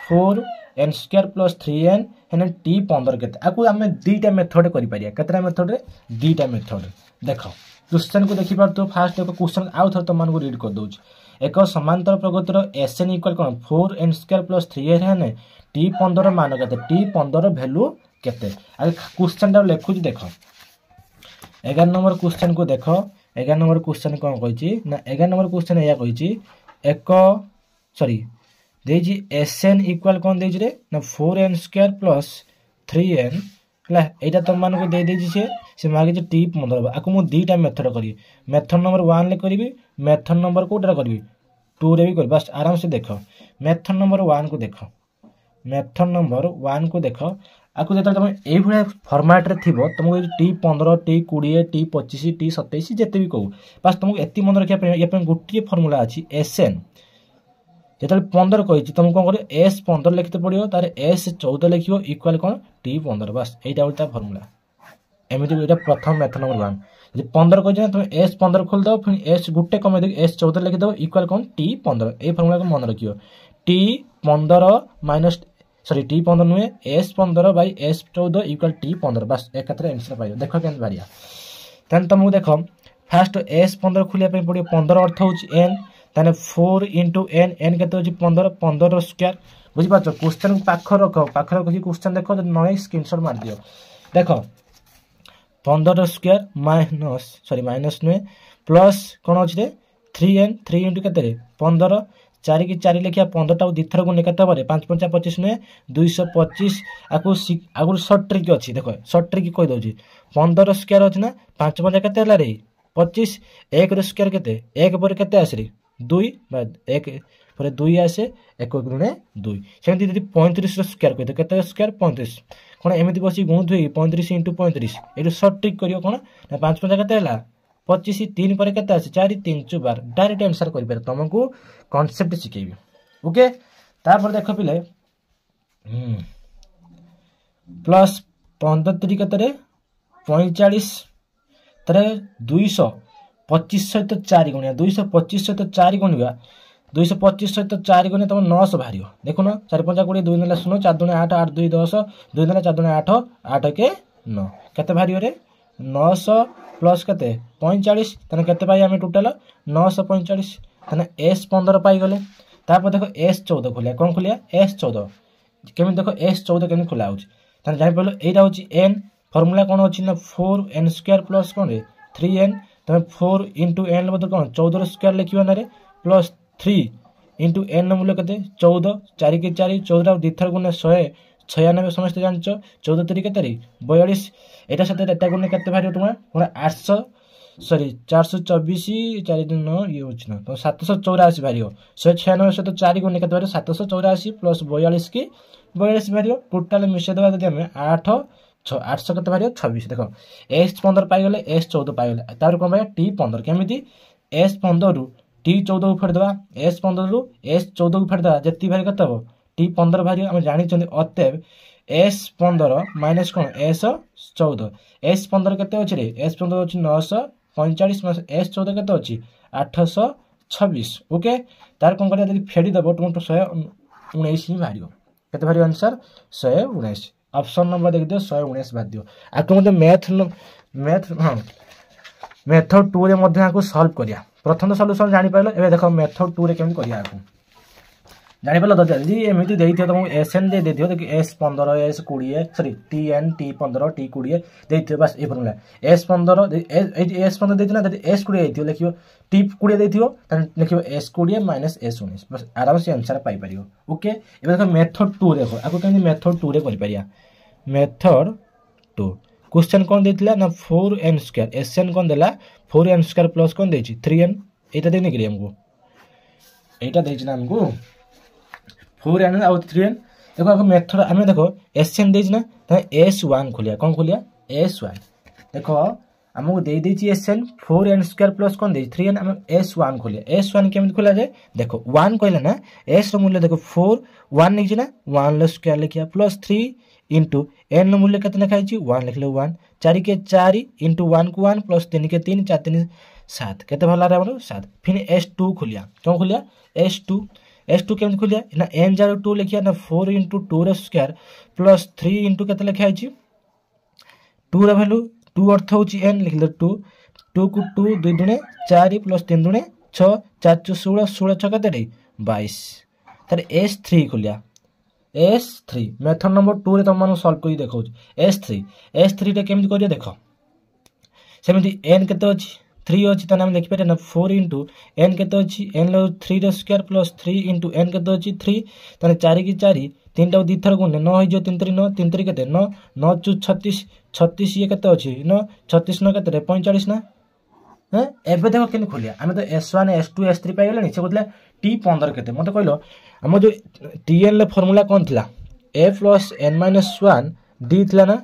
4n² + 3n हेने t15 केते आकु हमें दुईटा मेथड करि परिया केतरा मेथड रे दुईटा मेथड देखो क्वेश्चन को देखि पार तो फास्ट एक क्वेश्चन आउ थर तो मन को रीड कर दोछ एक समांतर प्रगति रो एसएन इक्वल कोन 4n² + 3n हेने t15 मान केते t15 वैल्यू केते आ क्वेश्चन टा लेखु देखो 11 नंबर क्वेश्चन को देखो 11 नंबर क्वेश्चन कोन कहिछि ना 11 नंबर क्वेश्चन या कहिछि एक सॉरी देजी एसएन इक्वल कौन देजी रे ना 4n² + 3n हला एटा तुम मान को दे देजी से मागे जे टिप मंदर आको मु दुईटा मेथड करी मेथड नंबर 1 ले करी मेथड नंबर कोटा करी 2 रे भी कर बस आराम से देखो मेथड नंबर 1 को देखो मेथड नंबर 1 को देखो आको जत तुम ए भले फॉर्मेट रे थिबो तुमको t15 t20 t25 t27 जेते भी कहू बस तुमको एति मन रखिया पे ये गोटिए फार्मूला अछि एसएन जेतले 15 कहिछि तुम कोन करियो एस 15 लिखते पड़ियो तार एस 14 लिखियो इक्वल कोन टी 15 बस एटा उल्टा फार्मूला एमिति एटा प्रथम मेथड नंबर 1 जे 15 कहिछि तुम एस 15 खोल दो फिर एस गुटे कमे दे एस 14 लिख दो इक्वल कोन टी 15 ए फार्मूला को मन रखियो टी 15 माइनस सॉरी टी 15 नुए S 15 by S 14 equal T 15 बस एकत्र आंसर पाइयो देखो केन बारिया तन तुमको देखो फास्ट एस 15 खुलिया पे पड़ियो 15 अर्थ होछि एन ताने 4 इंटू एन एन केते होची 15 15 स्क्वायर बुझी पाछो क्वेश्चन पाख रखो क्वेश्चन देखो नय स्क्रीनशॉट मार दियो देखो 15 स्क्वायर माइनस नुए प्लस कोन अछि रे 3n 3 इंटू केते रे 15 4 की 4 लिखिया 15 टा दिथर को निकता पारे 5 5 25 नुए 225 आगु शॉर्ट ट्रिक अछि देखो शॉर्ट ट्रिक कहि दउची 15 स्क्वायर अछि ना 5 5 केते हला रे 25 1 रो स्क्वायर केते 1 पर केते आसे रे 2 बाद 1 पर 2 आसे 1 गुणे 2 सेमति यदि 35 रो स्क्वायर कहि केते स्क्वायर 35 कोन एमिति बसी गुणु 35 इंटू 35 एटू शॉर्ट ट्रिक करियो कोन 5 5 केते हला 25 3 पर केते आसे 4 3 12 डायरेक्ट आंसर करि पारे तुमको कांसेप्ट सिखेबी ओके तापर देखो पिले प्लस 15 3 केते रे 45 तरे 225 सहित 4 गुणिया 225 सहित 4 गुणिया 225 सहित 4 गुणिया तुम 900 बाहर देखुन 4 5 20 2 9 0 4 2 8 8 2 10 2 9 4 2 8 8 के 9 केते बाहर रे 900 प्लस केते 45 तने केते पाई हमें टोटल 945 तने s 15 पाई गले तापर देखो s 14 खोलिया कोन खोलिया s 14 केमे देखो s 14 केमे खोला होची तने जानि पलो एटा होची n फार्मूला कोन होची ना 4n² प्लस कोन रे 3n तमे 4 इंटू n बदल कोन 14 स्क्वायर लिखियो ना रे प्लस 3 इंटू n मूल्य केते 14 4 के 4 14 दिथर गुने 196 समस्त जानचो 14 3 केते रे 42 एटा साथे डेटा गुने केते भारी तुमा 800 सॉरी 424 4 दिन ये होची ना तो 784 भारी 196 से तो 4 गुने केते भारी 784 प्लस 42 की 42 भारी टोटल मिसे दबा दे हमें 8 800 केते भारी 26 देखो s 15 पाई गले s 14 पाई गले तार कोन भाई t 15 केमिति s 15 रु t 14 को फेर दबा s 15 रु s 14 को फेर दबा जति भारी कत हो t 15 भारी हम जानि चंदी अतएव s 15 माइनस कोन s 14 s 15 केते अछि रे s 15 अछि 945 माइनस s 14 केते अछि 826 ओके तार कोन करिया यदि फेडी दबो तुम तो 119 ही भारियो केते भारी आंसर 119 ऑप्शन नंबर देख दियो 119 बाद दियो आ तुम तो मैथ हां मेथड 2 रे मध्ये आको सॉल्व करिया प्रथम सॉल्यूशन जानि पाइलो एबे देखो मेथड 2 रे केम करिया आको जानि पाइलो जल्दी एमिति देई थियो तुम एसएन दे दियो देखि s 15 s 20 sorry tn t 15 t 20 देई थियो बस ए फॉर्मूला s 15 s 15 देई थियो ना s 20 देई थियो लिखियो t 20 देई थियो त लिखियो s 20 माइनस s 19 बस आराम से आंसर पाई परियो ओके एबे देखो मेथड 2 देखो आको केमि मेथड 2 रे करि परिया मेथड 2 क्वेश्चन कोन देथिला ना 4n² sn कोन देला 4n² प्लस कोन देछि 3n एटा देने के हमको एटा देछि ना हमको 4n और 3n देखो आको मेथड हमें देखो sn देछि ना त s1 खोलिया कोन खोलिया s1 देखो हमको दे देछि sn 4n² प्लस कोन देछि 3n हम s1 खोलिया s1 केमित खोला जाय देखो 1 कहला ना s रो मूल्य देखो 4 1 लिखि ना 1 ल स्क्वायर लिखिया प्लस 3 इंटू n मूल्य कितना लिखा है 1 लिख लो 1 4 के 4 इंटू 1 को 1 प्लस 3 के 3 4 3 7 केते भला रे हमरो 7 फिर s2 खोलिया क्यों खोलिया s2 केम खोलिया ना n 02 लिखिया ना 4 इंटू 2 रे स्क्वायर प्लस 3 इंटू केते लिखा है 2 रे वैल्यू 2 अर्थ होची n लिख लो 2 को 2 2 दुने 4 प्लस 3 दुने 6 4 16 16 6 केते 22 तारे s3 खोलिया S3 मेथड नंबर 2 रे तुम मानु सॉल्व करी देखौ S3 रे केमिति करियो देखो सेमिति n केते अछि 3 अछि त नाम लिखि पारे ना 4 इंटू n केते अछि n लो 3 रे स्क्वायर प्लस 3 इंटू n केते अछि 3 तने 4 की 4 3 टा दी थर गुने 9 हो जो 3 3 9 3 3 केते 9 9 36 36 ये केते अछि 9 36 9 केते 45 ना हैं एबे देखो केन खोलिया हमें तो s1 s2 s3 पाइ गेले से बोलला t15 केते मते कहलो हम जो tn ले फार्मूला कोन थिला a + n - 1 d थिला ना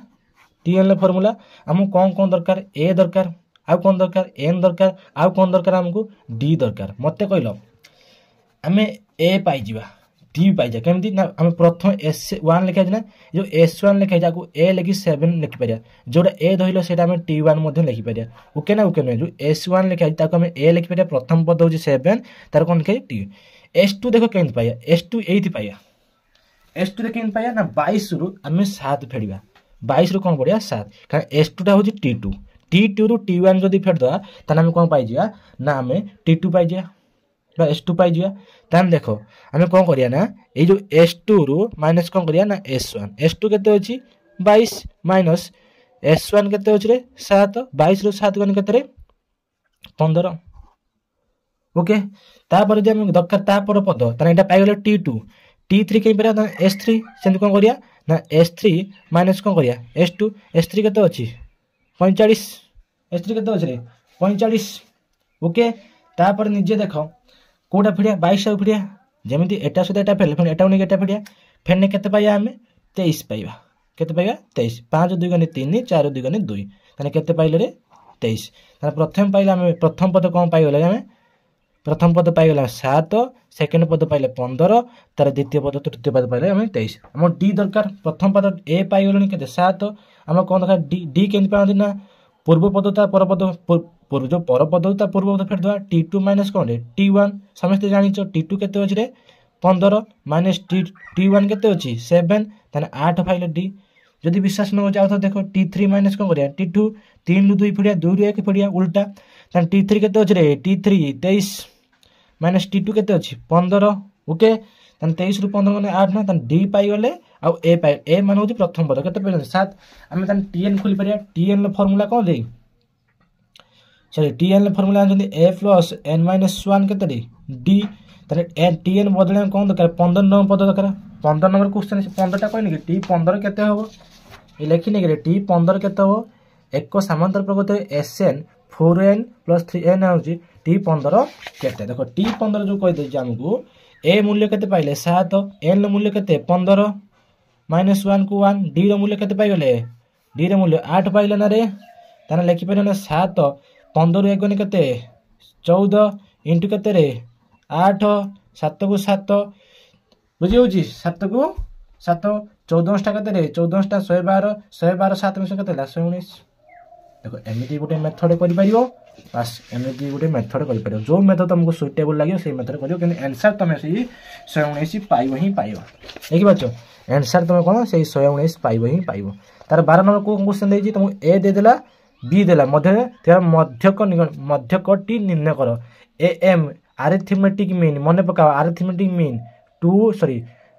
tn ले फार्मूला हम कोन दरकार a दरकार आ कोन दरकार n दरकार आ कोन दरकार हमको d दरकार मते कहलो हमें a पाइ जिबा d पाइ जा केमति ना हम प्रथम s1 लिखा ना जो s1 लिखा जा को a लिखि 7 लिखि परिया जोडा a धइलो सेटा हम t1 मध्ये लिखि परिया ओके ना जो s1 लिखा जा को हम a लिखि परिया प्रथम पद होची 7 तार कोन लिखै t s2 देखो केमति पाया s2 एथि पाया s2 रे केमति पाया ना 22 रु हम 7 फेडिबा 22 रु कोन पडिया 7 कारण s2 टा होची t2 रु t1 जदी फेड दवा तने हम कोन पाइ जिया ना हम t2 पाइ जिया S2 पाइजिया तान देखो आमे कोन करिया ना ए जो S2 रु माइनस कोन करिया ना S1 S2 केते अछि 22 माइनस S1 केते अछि रे 7 22 रु 7 गन केते रे 15 ओके तापर जे हम दरकार तापर पद तान एटा पाइ गेले T2 T3 के परा S3 सेंद कोन करिया ना S3 माइनस कोन करिया S2 S3 केते अछि 45 S3 केते अछि रे 45 ओके तापर निजे देखो कोटा फिडिया 22 फिडिया जेमिति एटा सुदा एटा फेल फेन एटा उनी एटा फिडिया फेन केते पाइया हमें 23 पाइबा केते पाइबा 23 5 2 गने 3 4 2 गने 2 ताने केते पाइले रे 23 ताने प्रथम पाइला हमें प्रथम पद कोन पाइ गेले हमें प्रथम पद पाइ गेला 7 सेकंड पद पाइले 15 तार द्वितीय पद तृतीय पद पाइले हमें 23 हम डी दरकार प्रथम पद ए पाइ गेलनी केते 7 हम कोन दरकार डी केन पाउंदी ना पूर्व पद ता पर पद पूर्व जो पर पद ता पूर्व पद फेर दवा T2 माइनस कोन रे T1 समस्त जानिचो T2 केते अछि रे 15 माइनस T1 केते अछि 7 ताने 8 फाइल डी जदि विश्वास न हो जाओ तो देखो T3 माइनस कोन करिया T2 3 रु 2 फडिया 2 रु 1 फडिया उल्टा ताने T3 केते अछि रे T3 23 माइनस T2 केते अछि 15 ओके ताने 23 रु 15 माने 8 ना ताने डी पाइ गले आ ए पाइ ए मान होची प्रथम पद केते पाइ 7 हमें ताने Tn खोली परिया Tn फार्मूला कोन देई चलिए Tn फार्मूला जंदी a plus n minus 1 केते दी d तारे Tn बदले कोन दरकार 15 नंबर पद दरकार 15 नंबर क्वेश्चन 15 टा कहनी कि T15 केते होबो ए लेखि नै कि T15 केते हो एक समांतर प्रगति Sn 4n plus 3n होची T15 केते देखो T15 जो कहि दै हमकु a मूल्य केते पाइले 7 n मूल्य केते 15 minus 1 को 1 d रो मूल्य केते पाइ गेले d रो मूल्य 8 पाइले ना रे ताने लेखि परियो ना 7 15 एक गने केते 14 इंटू केते रे 8 7 को 7 बुझी होची 7 को 7 14 टा केते रे 14 टा 112 112 7 में केते ला 119 देखो एमिति गुटे मेथड करि परियो बस एमिति गुटे मेथड करि परियो जो मेथड तुमको सुटेबल लागियो सेही मेथड करियो कि आंसर तमे सेही 119 पाइबो ही पाइबो देखि बच्चो आंसर तमे कोन सेही 119 पाइबो ही पाइबो तार 12 नंबर को क्वेश्चन देजी तुमको ए दे देला बी देला मध्य तेरा मध्यकटी निर्णय करो ए एम अरिथमेटिक मीन मन पकाओ अरिथमेटिक मीन 2 सॉरी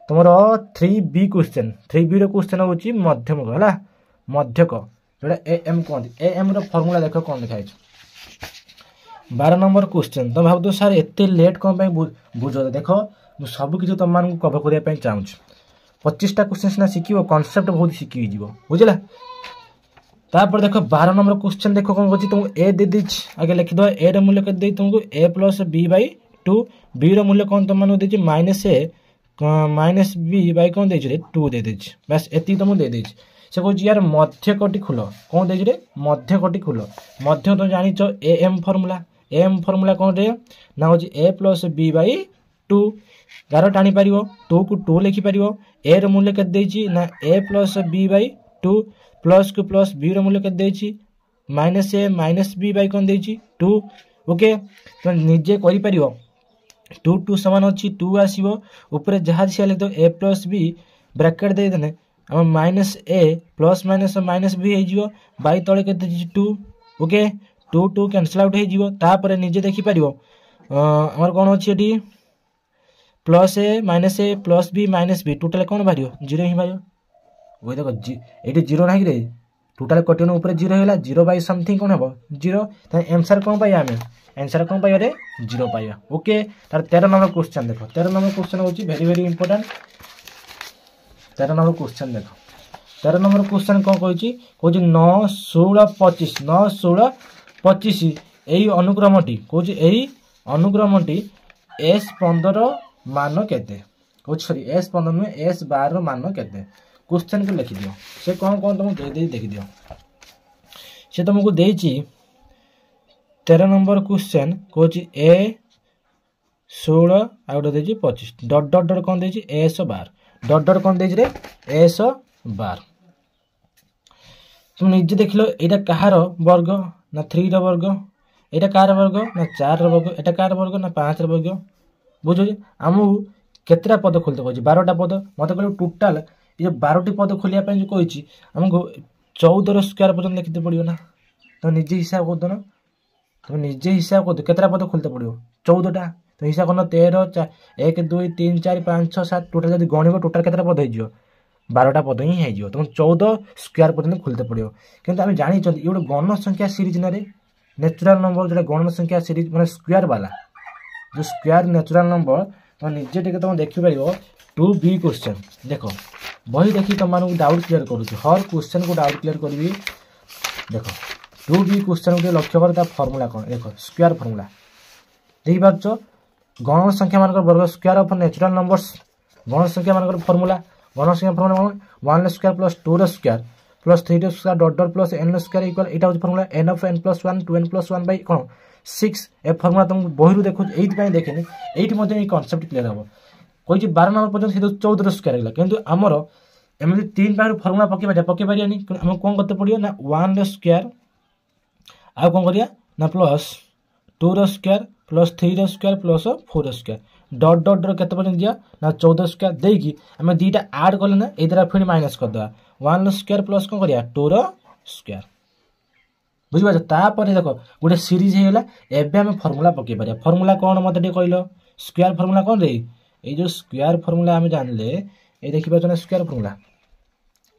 तुमरो 3b क्वेश्चन 3b रो क्वेश्चन होची मध्यम हला मध्यक जोड़ा ए एम कोन ए एम रो फार्मूला देखो कोन लिखा है 12 नंबर क्वेश्चन तो भाव तो सर एते लेट कोन पे बुझो देखो सब किछ तुम मान को कवर करिया पे चाहू 25 टा क्वेश्चन ना सिकियो कांसेप्ट बहुत सिकी जीवो बुझला तापर देखो 12 नंबर क्वेश्चन देखो कोन होची तुम ए दे दिछ आगे लिख दो ए रो मूल्य के दे तुमको a plus b by 2 b रो मूल्य कोन तुम मानो देछि minus a minus b by कोन देछि रे 2 दे दिछ बस एति तुम दे दिछ से कोची यार मध्य कोटि खुलो कोन देछि रे मध्य कोटि खुलो मध्य तो जानि छ am फार्मूला कोन रे ना होची a plus b by 2 गारो टाणी परिवो 2 को 2 लिखि परिवो a रो मूल्य के देछि ना a plus b by 2 plus को प्लस b रो मूल्य के देछि minus a minus b by कोन देछि 2 ओके तो निजे करि परिवो 2 2 समान अछि 2 आसीबो ऊपर जहाज से लिख दो a plus b ब्रैकेट दे देने हम minus a plus minus b हे जिवो बाय तळे के देछि 2 ओके 2 2 कैंसिल आउट हे जिवो तापर निजे देखि परिवो हमर कोन अछि एटी plus a plus b minus b total कोन भारियो 0 ही भारियो वो देखो एटी 0 नाही रे टोटल कटिन ऊपर 0 हैला 0 बाय समथिंग कोन हबो 0 त आंसर कोन पाइया हमें आंसर कोन पाइया रे 0 पाइया ओके तार 13 नंबर क्वेश्चन देखो 13 नंबर क्वेश्चन होची वेरी इंपोर्टेंट 13 नंबर क्वेश्चन देखो 13 नंबर क्वेश्चन कोन कहूची 9 16 25 9 16 25 एई अनुक्रमटी कहूची एई अनुक्रमटी S15 मान केते कहूची सॉरी S15 में S12 मान केते क्वेश्चन को लिखि दियो से कौन कौन तुमको दे दे देखि दियो से तुमको देछि 13 नंबर क्वेश्चन कोछि a 16 आउट देछि 25 डॉट डॉट डॉट कोन देछि S12 डॉट डॉट कोन देछि रे S12 तुम निजे देखिलो एटा कहार वर्ग ना 3 रो वर्ग एटा कार वर्ग ना 4 रो वर्ग एटा कार वर्ग ना 5 रो वर्ग बुझो हमहु केतरा पद खोलते कहछि 12 टा पद मते कहलो टोटल ये 12 टी पद खोलिया पे जो कहिछि हमको 14 रो स्क्वायर पर्यंत लिखते पड़ियो ना तो निजे हिसाब कर दो ना तो निजे हिसाब कर दो केतरा पद खोलते पड़ियो 14 टा तो हिसाब करन 13 1 2 3 4 5 6 7 टोटल जब गणिब टोटल केतटा पद हो 12टा पद ही हो तुम 14 स्क्वायर पर्यटन खोलते पड़ो किंतु आम जानी ये गोटे गण संख्या सीरीज ना नेचुरल नंबर जो गण संख्या सीरीज मैंने स्क्वायर वाला जो स्क्वायर नेचुरल नंबर तुम निजे टे तुम देखिपर 2B क्वेश्चन देख बही देखी तुम डाउट क्लीयर करुँच हर क्वेश्चन को डाउट क्लीयर करी देख 2B क्वेश्चन को लक्ष्य कर फर्मूला कौन देख स्क्वायर फर्मूला देख पार्छ गण संख्या मान वर्ग स्क्वायर ऑफ नेचुरल नंबर्स गण संख्या मान फर्मूला गण संख्या formula 1 square plus 2 square plus 3 square dot dot plus n square equal एटा होची formula n of n plus 1 2n प्लस 1 बाय कोन 6 ए फर्मूला तुम बहिरु देखो एइट पय देखेनी एइट मध्ये ई कांसेप्ट क्लियर हो कोइ जे 12 नंबर पर्यंत से 14 स्क्वायर गेला किंतु हमर एमि तीन पार फर्मूला पके पारियानी हम कोन करते पड़ियो ना 1 स्क्वायर आ कोन करिया ना plus 2 square plus 3 square plus 4 square dot dot dot केते पर्यंत दिया ना 14 स्क्वायर देकी हम दीटा ऐड करले ना ए द्वारा फिर माइनस कर दवा 1 स्क्वायर प्लस कोन करिया 2 स्क्वायर बुझि बाज तापर देखो गोटे सीरीज हे गेला एबे हम फार्मूला पके पारिया फार्मूला कोन मते दे कहलो स्क्वायर फार्मूला कोन रे ए जो स्क्वायर फार्मूला हम जानले ए देखि पाछन स्क्वायर फार्मूला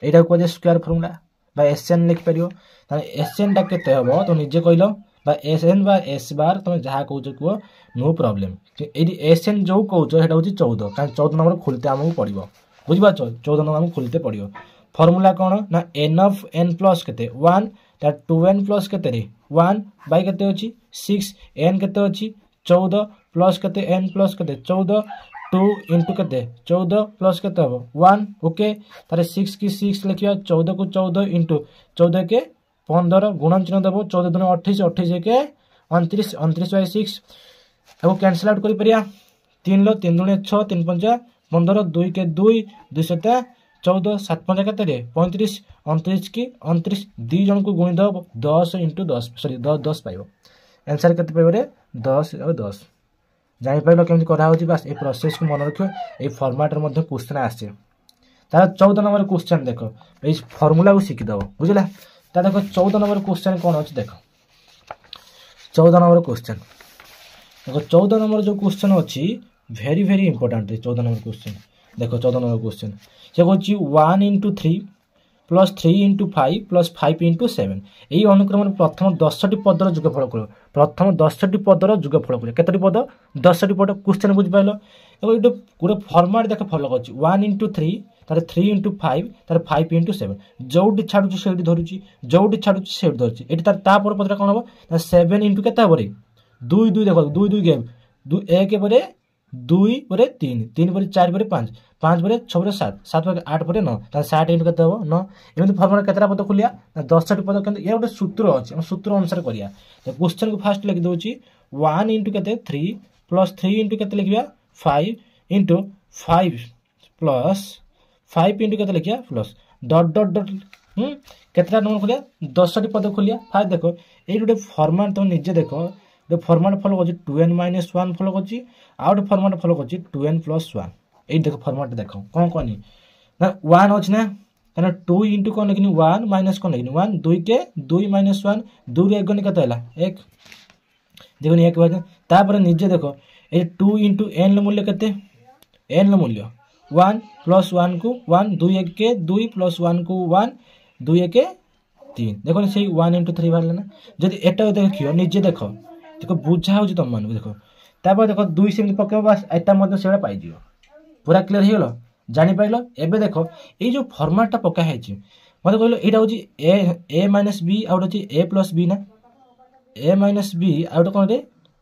एटा को जे स्क्वायर फार्मूला बा एसएन लिख परियो ताने एसएन टा केते हबो तो निजे कहलो बा एसएन बा एस बार तुम जहा कहउछ को नो प्रॉब्लम एडी एसएन जो कहउछ हेटा होची 14 कारण 14 नंबर खोलते हमहु पड़िबो बुझि पाछ 14 नंबर हमहु खोलते पड़ियो फार्मूला कोन ना n ऑफ n प्लस केते 1 ता 2n प्लस केते रे 1 बाय केते होची 6 n केते होची 14 प्लस केते n प्लस केते 14 2 into केते 14 प्लस केते हो 1 ओके तारे 6 की 6 लिखिया 14 को 14 into 14 के 15 गुणन चिन्ह देबो 14 दुने 28 28 के 29 29 बाय 6 अब कैंसिल आउट करि परिया 3 लो 3 दुने 6 3 5 15 2 के 2 2 7 14 7 5 केते रे 35 29 की 29 दी जन को गुणी दो 10 into 10 सॉरी 10 पाइबो आंसर केते पाइबो रे 10 और 10 जानि पाइलो केमति करा होची बस ए प्रोसेस को मन रखियो ए फॉर्मेट रे मध्ये क्वेश्चन आसे तार 14 नंबर क्वेश्चन देखो ए फार्मूला को सिखि दबो बुझला ता देखो 14 नंबर क्वेश्चन कोन अछि देखो 14 नंबर क्वेश्चन देखो 14 नंबर जो क्वेश्चन अछि वेरी वेरी इंपोर्टेंट है 14 नंबर क्वेश्चन देखो 14 नंबर क्वेश्चन से कहछि 1 into 3 plus 3 into 5 plus 5 into 7 एई अनुक्रम प्रथम 10 टी पदर जोगफल करो प्रथम 10 टी पदर जोगफल करो केतटी पद 10 टी पद क्वेश्चन बुझ पाइलो एगो इडो पूरा फॉर्मेट देख फॉलो करछि 1 into 3 तारे 3 into 5 तारे 5 into 7 जोडी छाडुछि सेडी धरुछि जोडी छाडुछि सेडी धरुछि एटी तार तापर पदरा कोन हो 7 into केता बरे 2 2 देखो 2 2 गेम 2 1 बरे 2 बरे 3 3 बरे 4 बरे 5 5 बरे 6 बरे 7 7 बरे 8 बरे 9 ता 60 into केते हो 9 एमति फॉर्मूला केतरा पद खुलिया 10 टी पद केते ये गोटे सूत्र अछि हम सूत्र अनुसार करिया तो क्वेश्चन को फर्स्ट लिख दोछि 1 into केते 3 प्लस 3 into केते लिखिया 5 into 5 प्लस 5 into केते लिखिया प्लस डॉट डॉट डॉट केतरा नंबर खुलिया 10 टी पद खुलिया फास्ट देखो ए गोटे फॉर्मेट तो निजे देखो the format follow करछि 2n minus 1 follow करछि आउट फॉर्मेट follow करछि 2n plus 1 ए देखो फॉर्मेट देखो कोन कोनी ना 1 अछि ना तने 2 into कोन लेकिन 1 minus कोन लेकिन 1 2 के 2 minus 1 2 रे 1 गनि कत हैला 1 देखो नि 1 बात तापर निजे देखो ए 2 into n लो मूल्य कते n लो मूल्य 1 plus 1 को 1 2 1 के 2 plus 1 को 1 2 1 के 3 देखो नि सेही 1 into 3 बारला ना जदि एटा देखियो निजे देखो देखो बुझा हो तुम मान देखो तापर देखो 2 से पकेबो बस एटा मते सेडा पाइ दियो पूरा क्लियर हे गेलो जानि पाइलो एबे देखो ए जो फॉर्मेट ता पका है छि मते कहलो एटा होची a minus b आउट होची a plus b ना a minus b आउट कोन रे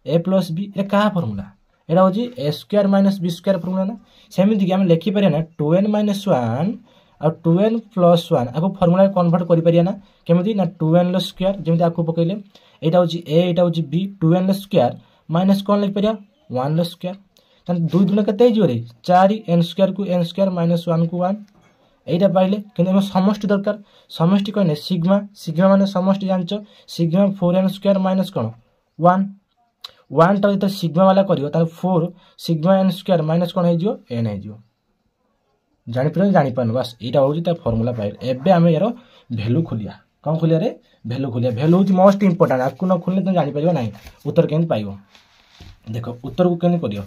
a plus b ए का फार्मूला एटा होची a square minus b square formula ना सेमिति कि हम लिखि परिया ना 2n minus 1 और 2n plus 1 आको फार्मूला कन्वर्ट करि परिया ना केमिति ना 2n लो स्क्वायर जेमिति आको पकैले एटा होची a एटा होची b 2n स्क्वायर माइनस कोन लिख परिया 1 लो स्क्वायर तन 2 दुना कते हिजो रे 4 n स्क्वायर को n स्क्वायर माइनस 1 को 1 एटा पाइले किने हम समष्टि दरकार समष्टि कहने सिग्मा सिग्मा माने समष्टि जानचो सिग्मा 4n स्क्वायर माइनस कोन 1 1 ता जते सिग्मा वाला करियो त 4 सिग्मा n स्क्वायर माइनस कोन हिजो n हिजो जानि पान बस एटा होची त फार्मूला पाइल एबे हम यारो वैल्यू खोलिया कौन खोलिया रे वैल्यू खोलिया वैल्यू होची मोस्ट इंपोर्टेंट आकु न खोलले त जानि परिबो नाही उत्तर केन पाइबो देख उत्तर को केन कर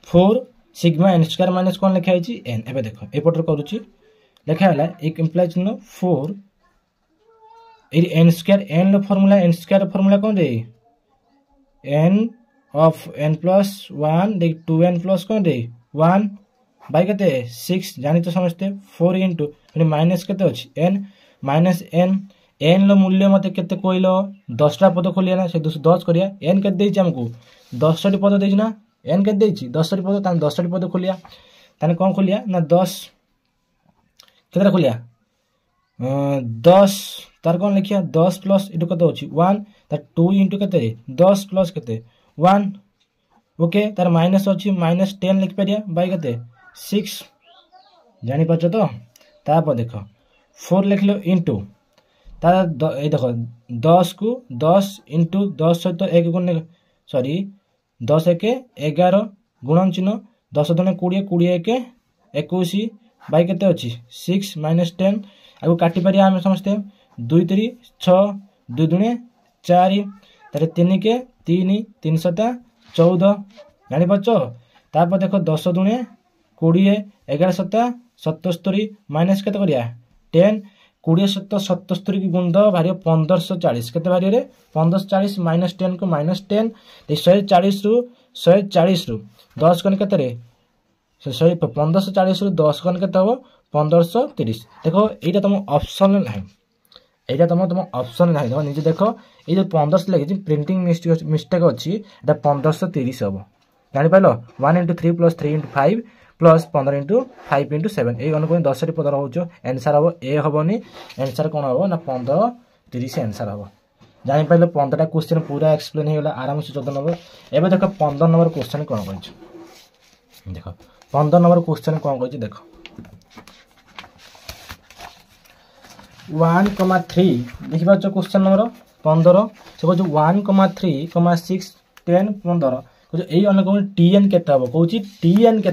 4 सिग्मा एन स्क्वायर माइनस कौन लिखा है एन एवं देख एपटर करुच्ची लिखाला एक implies 4 n square n square formula कौन रे n of n plus 1 2n plus कौन रे 1 बाई के 6 जानी तो समझते 4 इंटू माइनस के अच्छी एन माइनस एन एन मूल्य मत के कहल 10टा पद खोलिया ना से 10 करिया एन के आमको 10टी पद देना ना एन के 10टी पद 10टी पद खोलिया ताने कौन खोलिया ना 10 केतटा खोलिया 10 तार कौन लिखिया 10 प्लस इटू कत अच्छी 1 तार 2 इंटू के 10 प्लस के 1 ओके तार माइनस अच्छी माइनस 10 लिख पारिया बाई के 6 जानी पार्छ तो तापर देख 4 लिख लो इंटू तार देख 10 को 10 इंटू 10 सहित 1 गुण सॉरी 10 1 11 गुणन चिन्ह 10 2 20 20 1 21 बाई के अच्छी 6 माइनस 10 आगे काटी पार आम समझते 2 3 6 2 2 4 तार 3 के 3 3 7 14 जानी पार्छ तापर देख 10 2 20 11 7 77 माइनस के 10 20 7 77 की गुण भारी 1540 के भारी 1540 माइनस 10 को माइनस 10 140 रु 140 रु 10 कन के 1540 रु 10 कन के 1530 देखो यहाँ तुम ऑप्शन ना यहाँ तुम ऑप्शन ना देखो निजे देख ये जो 1500 लगी प्रिंटिंग मिस्टेक अच्छी 1530 हम जापार 1 into 3 plus 3 into 5 plus 15 into 5 into 7 ये अनुकूल 10 पद रोच एनसर हम ए हेनी एनसर कौन हम ना 1530 एनसर हम जापारे 15टा क्वेश्चन पूरा एक्सप्लेन होगा आराम से 14 नंबर एवं देख 15 नंबर क्वेश्चन कौन कर देख 15 नंबर क्वेश्चन कौन कर देख 1,3 देखिए क्वेश्चन नंबर 15 से कह 1,3,6 10 15 यही अनुकूल टीएन के कौन टीएन के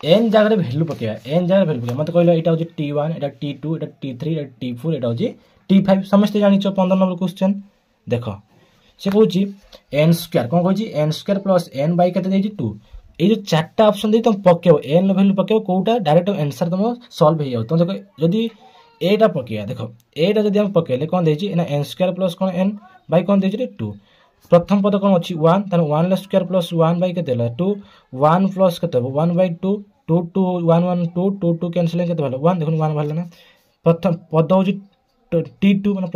एन जगह वैल्यू पकेगा एन जगह वैल्यू पकेगा मत कहल यहाँ हूँ T1 यहाँ T2 यहाँ T3 यहाँ T4 यहाँ हूँ T5 समस्ते जान 15 नंबर क्वेश्चन देख से कौन एन स्क्वायर कौन कह n square plus n by के 2 ये जो 4टा ऑप्शन दे तुम पकेब एन वैल्यू पकेब कौटा डायरेक्ट आंसर तुम सॉल्व हो जाओ तुम देखो जदि एटा पकेगा देख एटा जब हम पकेले कौन देना एन स्क्वायर प्लस कौन एन बाई कौन दे 2 प्रथम पद कौन अच्छी 1 तार 1 स्क्वायर प्लस 1 बाई के 2 1 प्लस के 1 बाई 2 2 2 1 1 2 2 2 कैंसिल के 1 देखो 1 बाहर ना प्रथम पद हूँ T2 मैंने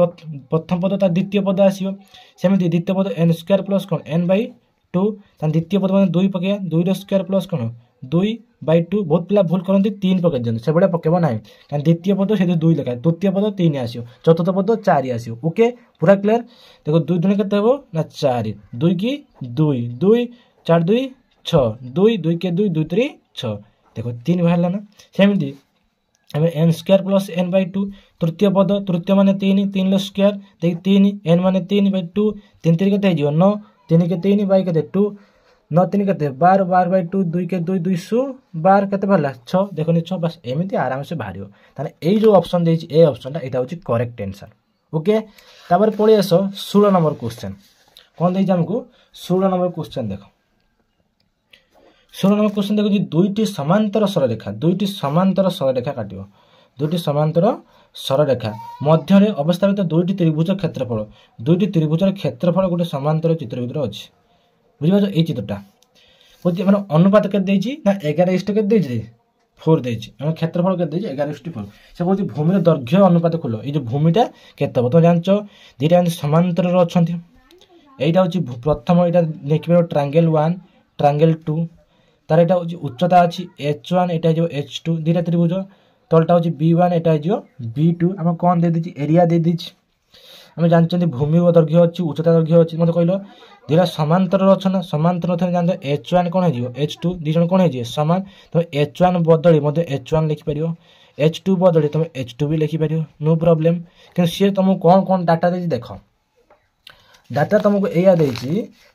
प्रथम पद तार द्वितीय पद आसो सेमती द्वितीय पद एन स्क्वायर प्लस कौन एन बाई 2 द्वितीय पद मैंने 2 पकेगा 2 स्क्वायर प्लस कौन 2 बाई 2 बहुत पिला भूल करते 3 पकई दिखाते से भाया पकेब ना क्या द्वितीय पद से 2 लिखा तृतीय पद 3 आसो चतुर्थ पद 4 आसो ओके पूरा क्लियर देखो 2 2 के ना 4 2 की 2 2 4 2 6 2 2 के 2 2 3 6 देखो 3 बाहर ना सेमती n square plus n by 2 तृतीय पद तृतीय मान 3 3 स्क्वायर देख 3 एन मान 3 बाई 2 3 3 के 9 3 के 3 बाई के 2 9 3 के 12 12 बाई 2 2 के 2 200 12 के बाहर 6 देखनी 6 बस एमती आराम से बाहर ताने ये जो ऑप्शन देछि ए ऑप्शन टा एटा होछि करेक्ट आंसर ओके तापर पळि आसो 16 नंबर क्वेश्चन कौन देछि हमको 16 नंबर क्वेश्चन देखो 16 नंबर क्वेश्चन देखो जी दुईटी समांतर सररेखा काटिबो दुईटी समांतर सररेखा मध्य अवस्थित दुईटी त्रिभुज क्षेत्रफल दुईटी त्रिभुजर क्षेत्रफल गोटे समांतर चित्र भीतर अच्छी बुझीपार ये चित्रटा कौन मैंने अनुपात के ना 11:4 4 क्षेत्रफल के 11:4 से कौन भूमि दैर्घ्य अनुपात खोल ये भूमिटा के तुम जान दीटा समांतर अच्छा यहाँ हूँ प्रथम यहाँ लिखिपार ट्रांगेल 1 ट्रांगेल 2 तार यहाँ हूँ उच्चता अच्छी H1 यहाँ H2 दीटा त्रिभुज तलटा हूँ B1 यहाँ B2 आम कौन दे दी एरिया दे दी आम जानते भूमि दैर्घ्य अच्छी उच्चता दैर्घ्य अच्छी मत कहल दीटा समांतर अच्छा ना समांतर जानते H1 कौन हो H2 दी जन कौन हो सामान तुम H1 बदली H1 लिखिपार H2 बदली तुम H2 भी लिखिपार नो प्रॉब्लम कि सी तुमको कौन कौन डाटा दे देख डाटा तुमको या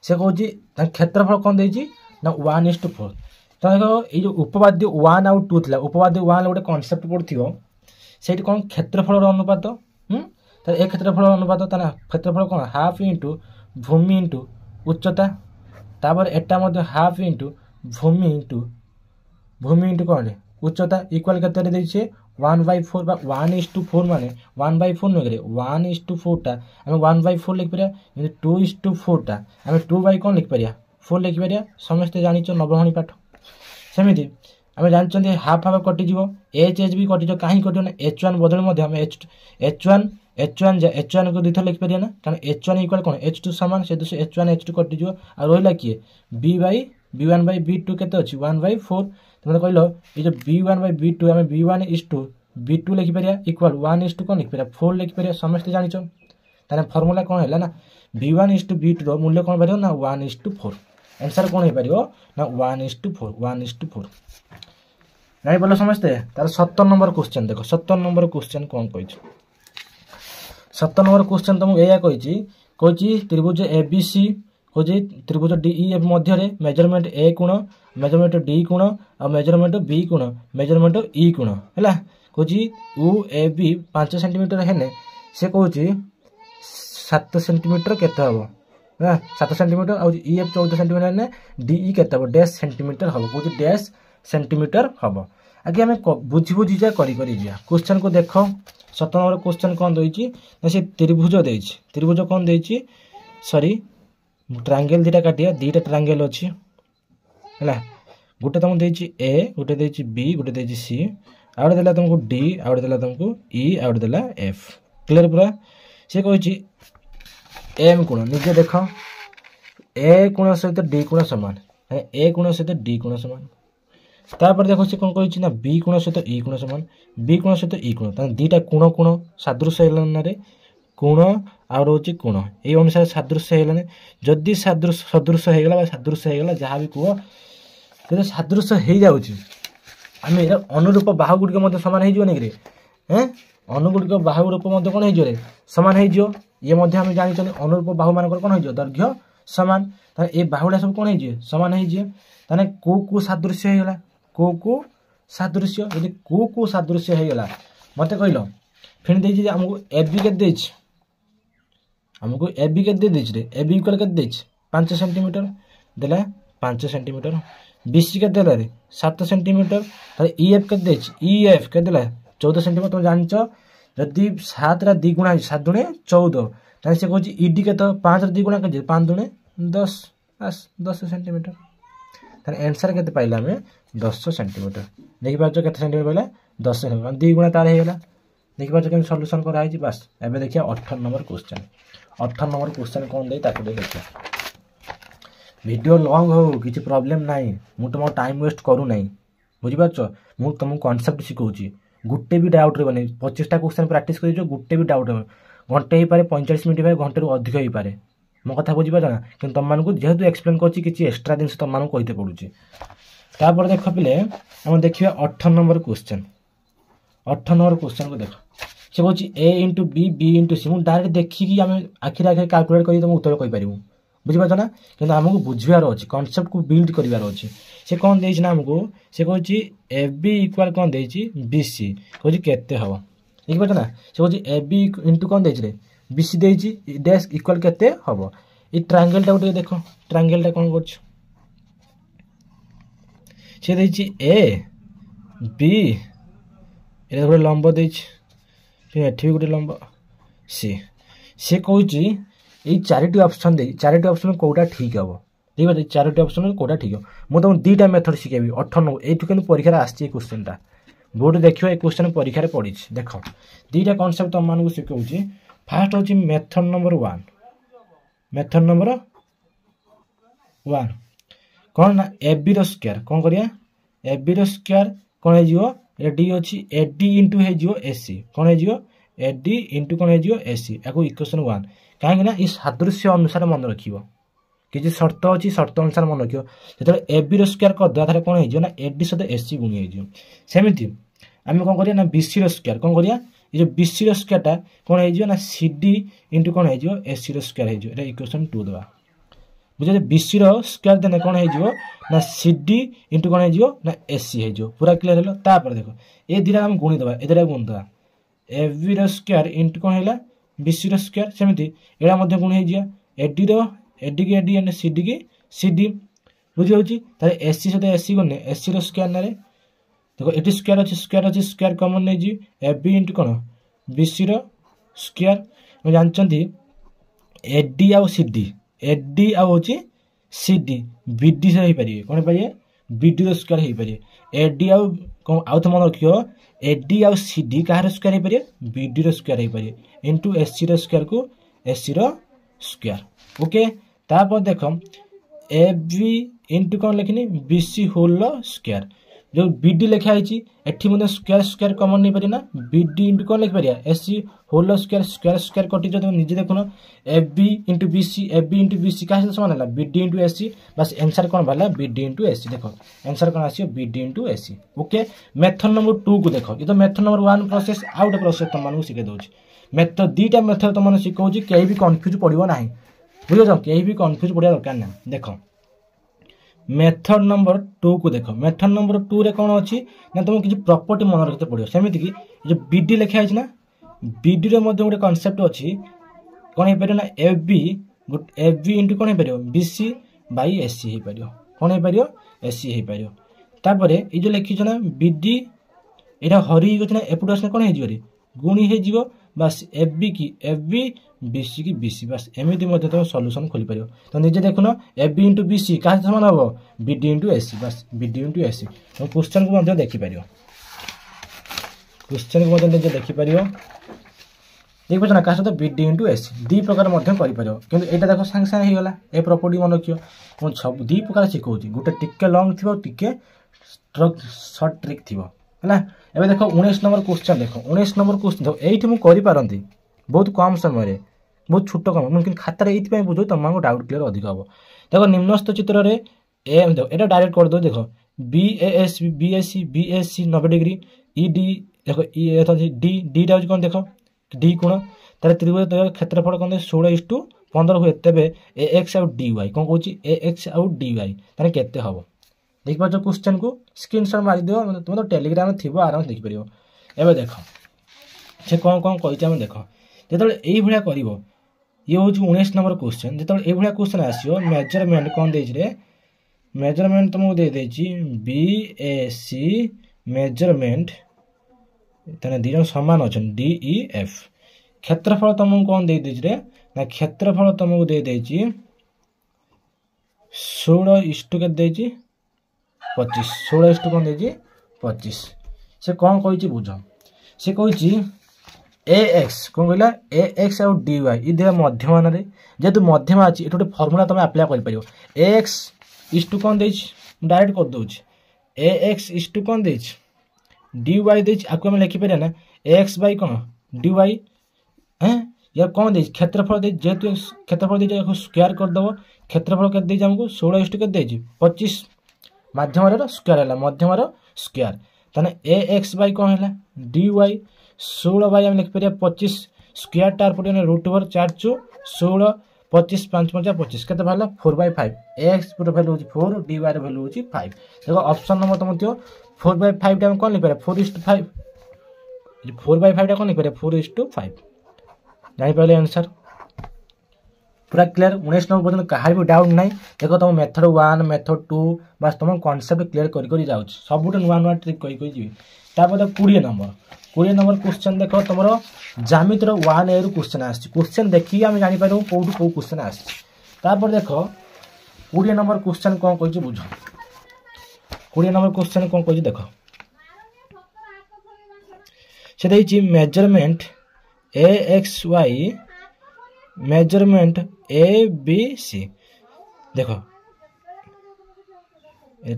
से कौन क्षेत्रफल कौन दे ना 1:4 तो देखो ये जो उपवाद्य 1 आउ 2 था उपवाद्य 1 गोटे कनसेप्ट पढ़ो से कौन क्षेत्रफल अनुपात तो ए क्षेत्रफल अनुपात क्षेत्रफल कौन हाफ इंटू भूमि इंटू उच्चता तापर एटा मध्य हाफ इंटू भूमि इंटू कौन उच्चता इक्वाल केते देछे 1/4 बा 1:4 माने 1/4 नगरे 1:4 टा हम 1/4 लिख परिया 2:4 टा हम 2 कौन लिख परिया 4 लिख परिया समस्त जानिचो नवहणी पाठ सेमिति हम जानचंदी हाफ हाफ कटि जीवो एच भी कटि जो काहे कटियो ना h1 बदल मध्ये हम h1 को दुथ लिख परिया ना कारण h1 इक्वल कोन h2 समान से h1 h2 कटि जीवो आ रोइला किए b1/b2 केते अछि 1/4 तुमने कहलो ये जो b1/b2 हम b1:b2 लिख परिया इक्वल 1:2 कोन लिख परिया 4 लिख परिया समस्त जानिचो ताने फार्मूला कोन हैला ना b1:b2 रो मूल्य कोन परियो ना 1:4 आंसर कोन हे परियो ना 1:4 नहीं बोलो समझते तार 70 नंबर क्वेश्चन देखो 70 नंबर क्वेश्चन कौन कहि 70 नंबर क्वेश्चन तुमको एया कहि त्रिभुज एबीसी कहि त्रिभुज डीईएफ मध्य रे मेजरमेंट ए कोण मेजरमेंट डी कोण और मेजरमेंट बी कोण मेजरमेंट ई कोण हैला कहि यू ए बी 5 सेंटीमीटर हेने से कहि 7 सेंटीमीटर केते हबो 7 सेंटीमीटर और ईएफ 14 सेंटीमीटर हेने डीई केते हबो डैश सेंटीमीटर हबो कहि डैश सेंटीमीटर हबो आगे हमें बुझी जा करी जा क्वेश्चन को देखो 7 नंबर क्वेश्चन कौन देछि ना से त्रिभुज कौन देछि सॉरी ट्रायंगल दीटा काटिया दीटा ट्रायंगल अछि हैला गुटे तुम देछि ए गुटे देछि बी गुटे देछि सी आउट देला तुमको डी आउट देला तुमको ई आउट देला एफ क्लियर पूरा से कहिछि एम कोण निजे देखो ए कोण सहित डी कोण समान ए कोण सहित डी कोण समान तापर देखो से कोन कहिछि ना बी कोण सहित ई कोण समान बी कोण सहित ई कोण त दीटा कोण सादृश्य हेलन रे कोण आ रोची कोण ए अनुसार सादृश्य हेलन जदी सदृश्य हे गेला सादृश्य हे गेला जहां भी को तो सादृश्य हे जाउछि हम एरा अनुरूप बाहु गुडी मध्ये समान हे जियो नै रे हैं अनुगुडी को बाहु रूप मध्ये कोन हे जियो रे समान हे जियो ये मध्ये हम जानि छन अनुरूप बाहु मानकर कोन हे जियो दैर्घ्य समान त ए बाहुडा सब कोन हे जियो समान हे जियो तने को सादृश्य हे गेला को सादृश्य यदि को सादृश्य हे गेला मते कहलो फिर देछि जे हमको एबी के देछि हमको एबी के दे देछि रे एबी इक्वल के देछि 5 सेंटीमीटर देला 5 सेंटीमीटर बीसी के देला रे 7 सेंटीमीटर त ईएफ के देछि ईएफ के देला 14 सेंटीमीटर तुम जानचो यदि 7 रा 2 गुणा 7 दुने 14 त से कहछि ईडी के तो 5 रा 2 गुणा के 5 दुने 10 सेंटीमीटर त आंसर केते पाइला में 10 सेंटीमीटर देखि पाछो केते सेंटीमीटर पाइला 10 सेंटीमीटर 2 गुणा तार हे गेला देखि पाछो केन सॉल्यूशन करा है बस एबे देखिया 18 नंबर क्वेश्चन 18 नंबर क्वेश्चन कौन दे ताको देखिया वीडियो लॉन्ग हो किछि प्रॉब्लम नाही मु तुम टाइम वेस्ट करू नाही बुझि पाछो मु तुम कांसेप्ट सिखौची गुट्टे भी डाउट रे बने 25 टा क्वेश्चन प्रैक्टिस करिजो गुट्टे भी डाउट घंटे ही पारे 45 मिनिट पारे घंटे रु अधिक ही पारे मो कथा बुझि पाछो ना कि तुम मानकु जेहेतु एक्सप्लेन करछि किछि एक्स्ट्रा दिन तुम मानकु कहिते पडुछि तापर देखो पिले हम देखिया 18 नंबर क्वेश्चन को देखो से कहछि a * b b * c मु डायरेक्ट देखि कि हम आखिर कैलकुलेट करि तुम उत्तर कहि परिबु बुझि पाछो ना किंतु हमकु बुझियार अछि कांसेप्ट को बिल्ड करिवार अछि से कोन देछि ना हमकु से कहछि ab इक्वल कोन देछि bc कहछि केते हबो ठीक पाछो ना से कहछि ab * कोन देछि रे bc देछि डैश इक्वल केते हबो ई ट्रायंगल टा उठे देखो ट्रायंगल टा कोन करछ से देछि a b एटा गोटे लंब देछि फिर एठी गोटे लंब से कहछि ए चारिटी ऑप्शन दे चारिटी ऑप्शन कोटा ठीक हबो ठीक है चारिटी ऑप्शन कोटा ठीक हो मु तुम दुईटा मेथड शिखेबी 98 एठु केन परीक्षा आछि क्वेश्चन टा बोर्ड देखियो ए क्वेश्चन परीक्षा रे पड़ी देखो दुईटा कांसेप्ट तुम मानकु शिखौछि फर्स्ट होछि मेथड नंबर 1 कोन ना एबी रो स्क्वायर कोन करिया एबी रो स्क्वायर कोन हे जिवो एडी अछि एडी इनटू हे जिवो एसी कोन हे जिवो एडी इनटू कोन हे जिवो एसी एको इक्वेशन 1 काहे ना ई सादृश्य अनुसार मन रखिबो किछि शर्त अछि शर्त अनुसार मन रखियो जेतले एबी रो स्क्वायर क द्वारा कोन हे जिवो ना एडी सहित एसी गुणी हे जिवो सेमिति हम कोन करिया ना बीसी रो स्क्वायर कोन करिया ई जो बीसी रो स्क्वायर टा कोन हे जिवो ना सीडी इनटू कोन हे जिवो एसी रो स्क्वायर हे जिवो एटा इक्वेशन 2 दबा बुझे बीसी रो स्क्वायर देने कोन हे जिवो ना सीडी इनटू कोन हे जिवो ना एसी हे जिवो पूरा क्लियर हेलो तापर देखो ए दिरा हम गुणी दबा एदरा गुण दबा एबी रो स्क्वायर इनटू कोन हैला बीसी रो स्क्वायर सेमिति एडा मध्ये गुण हे जिया एडी के एडी एंड सीडी के सी डी बुझी एसी सहित एसी गने एसी स्क्वायर ना देखो ये स्क्वायर अच्छी स्क्वायर कमन नहीं जी ए बी इंटू कौन बीसी स्क्वायर जानते एडी आउ सी डी एडी आउ सी डी बीडी से पारे कौन पारे बीडी स्क्वायर हो पारे एडी आउ तो मन रख एडी आउ सी डी कहार स्क्वायर हो पारे बीडी स्क्वायर हो पारे इंटू एसी स्क्वायर को एसी स्क्वायर ओके तापर देख ए बी इंटू कौन लिखनी बीसी होल स्क्वायर जो बीडी लिखा है एठी मतलब स्क्वायर स्क्वायर कमन नहीं पारे ना बीडी इंटू कौन लिख पारिया AC whole square square square कटि जो निजे देखुन A B into BC A B into BC क्या समान है बीडी इंटू एसी बस आंसर कौन बाहर बीडी इंटू एसी देखो आंसर कौन आसियो BD into AC okay method number 2 को देखो ये तो method number 1 process out process तुम मानू शिखे दउछि मेथड दीटा मेथड तुम माने शिखौछि केही भी कंफ्यूज पड़िबो नाही बुझो केही भी कंफ्यूज पड़िया दरकार ना देखो मेथड नंबर 2 को देखो मेथड नंबर 2 रे कौन अच्छी ना तुमको किसी प्रॉपर्टी मन रखते पड़ो सेमती कि जो बीडी लिखा है ना बीडी रे मध्य गोटे कॉन्सेप्ट अच्छी कौन हो पारे ना ए बी इंटू कौन हो पारे बीसी बाई एसी हो पारे कौन हो पारे एसी हो पारे तापर ये जो लिखी ना बीडी यहाँ हरी गई ना एपट आस कौन हो गुणी हो बस एफ बी की एफ बी बीसी की बीसी बस एमती तुम सॉल्यूशन खोली पार तो निजे देखुन एफ बी इंटू बीसी क्या समान हम बीडी इंटू एसी बस बीडी इंटू एसी तुम क्वेश्चन को देखिपर क्वेश्चन को निजे देखिपर देख पार ना क्या सहित बीडी इंटू एसी दी प्रकार कि यहाँ देख सागे सागे होगा ए प्रॉपर्टी मन रखियो सब दी प्रकार शिखौची गोटे टिके लंग थी टिके सर्ट ट्रिक थी है एवं देख 19 नंबर क्वेश्चन देख 19 नंबर क्वेश्चन देख ये मुझे पारती बहुत कम समय बहुत छोट कम मुझे खातार ये बुझे तुमको डाउट क्लियर अधिक हम देख निम्नस्थ चित्र में ए देख ये डायरेक्ट कर दो देख B S C 90 degree E D देख डी डीटा कौन देख डी कोण तार त्रिभुज क्षेत्रफल कौन 16:15 हुए तेज ए एक्स आउ डी वाई कौन कौन ए एक्स आउ डी वाई तार केते हम देख पार क्वेश्चन को स्क्रीनशॉट मारी दियो तुम तो टेलीग्राम थी आराम से देखिपर एवं देख से कौन कौन कही देख जो ये कर ये हूँ 19 नंबर क्वेश्चन जो ये क्वेश्चन आसो मेजरमेंट कौन दे मेजरमेंट तुमको दे बी ए सी मेजरमेंट दी जन सामान अच्छा डी ई एफ क्षेत्रफल तुमको कौन दे ना क्षेत्रफल तुमको दे 16:25 16 कौन दे 25 से कौन कही बुझ से कही ए एक्स कौन कहला ए एक्स आउ डी वाई ये मध्यमान जेहेतु मध्यमा अच्छी ये गोटे फर्मुला तुम आप्लाय कर ए एक्स इज टू कौन दे डायरेक्ट कर दूच ए एक्स इज टू कौन दे डी वाई दे आपको आम लिखिपर ना ए एक्स बाई कौन डी वाई या कौन दे क्षेत्रफल दे जेहेतु क्षेत्रफल दे स्क्वायर करदेव क्षेत्रफल के आमको 16:25 मध्यम स्क्वायर है मध्यम स्क्वायर ताने ए एक्स बाई कौन है डी वाई 16 बाई आम लिखिपर 25 स्क्वायर टार पड़े √4 16 25 5 5 25 के बाहर 4/5 x value 4 the y value 5 देखो ऑप्शन नंबर तुम 4/5 टाइम कौन लिखिपर 4:5 4/5 कौन लिखिपर 4:5 जापर आंसर पूरा क्लियर 19 नंबर पर्यटन कहार भी डाउट ना देखो तुम मेथड 1 मेथड 2 बस तुम कॉन्सेप्ट क्लियर कर जाऊँ सब नुआ नुआ ट्रिक जी तापर 20 नंबर क्वेश्चन देख तुम जामितर 1 ए रु क्वेश्चन आस क्वेश्चन देखिए आम जापर कौटू कौ क्वेश्चन आपर देख 20 नंबर क्वेश्चन कौन कही बुझ 20 नंबर क्वेश्चन कौन कही देख से measurement A X Y measurement A B C देख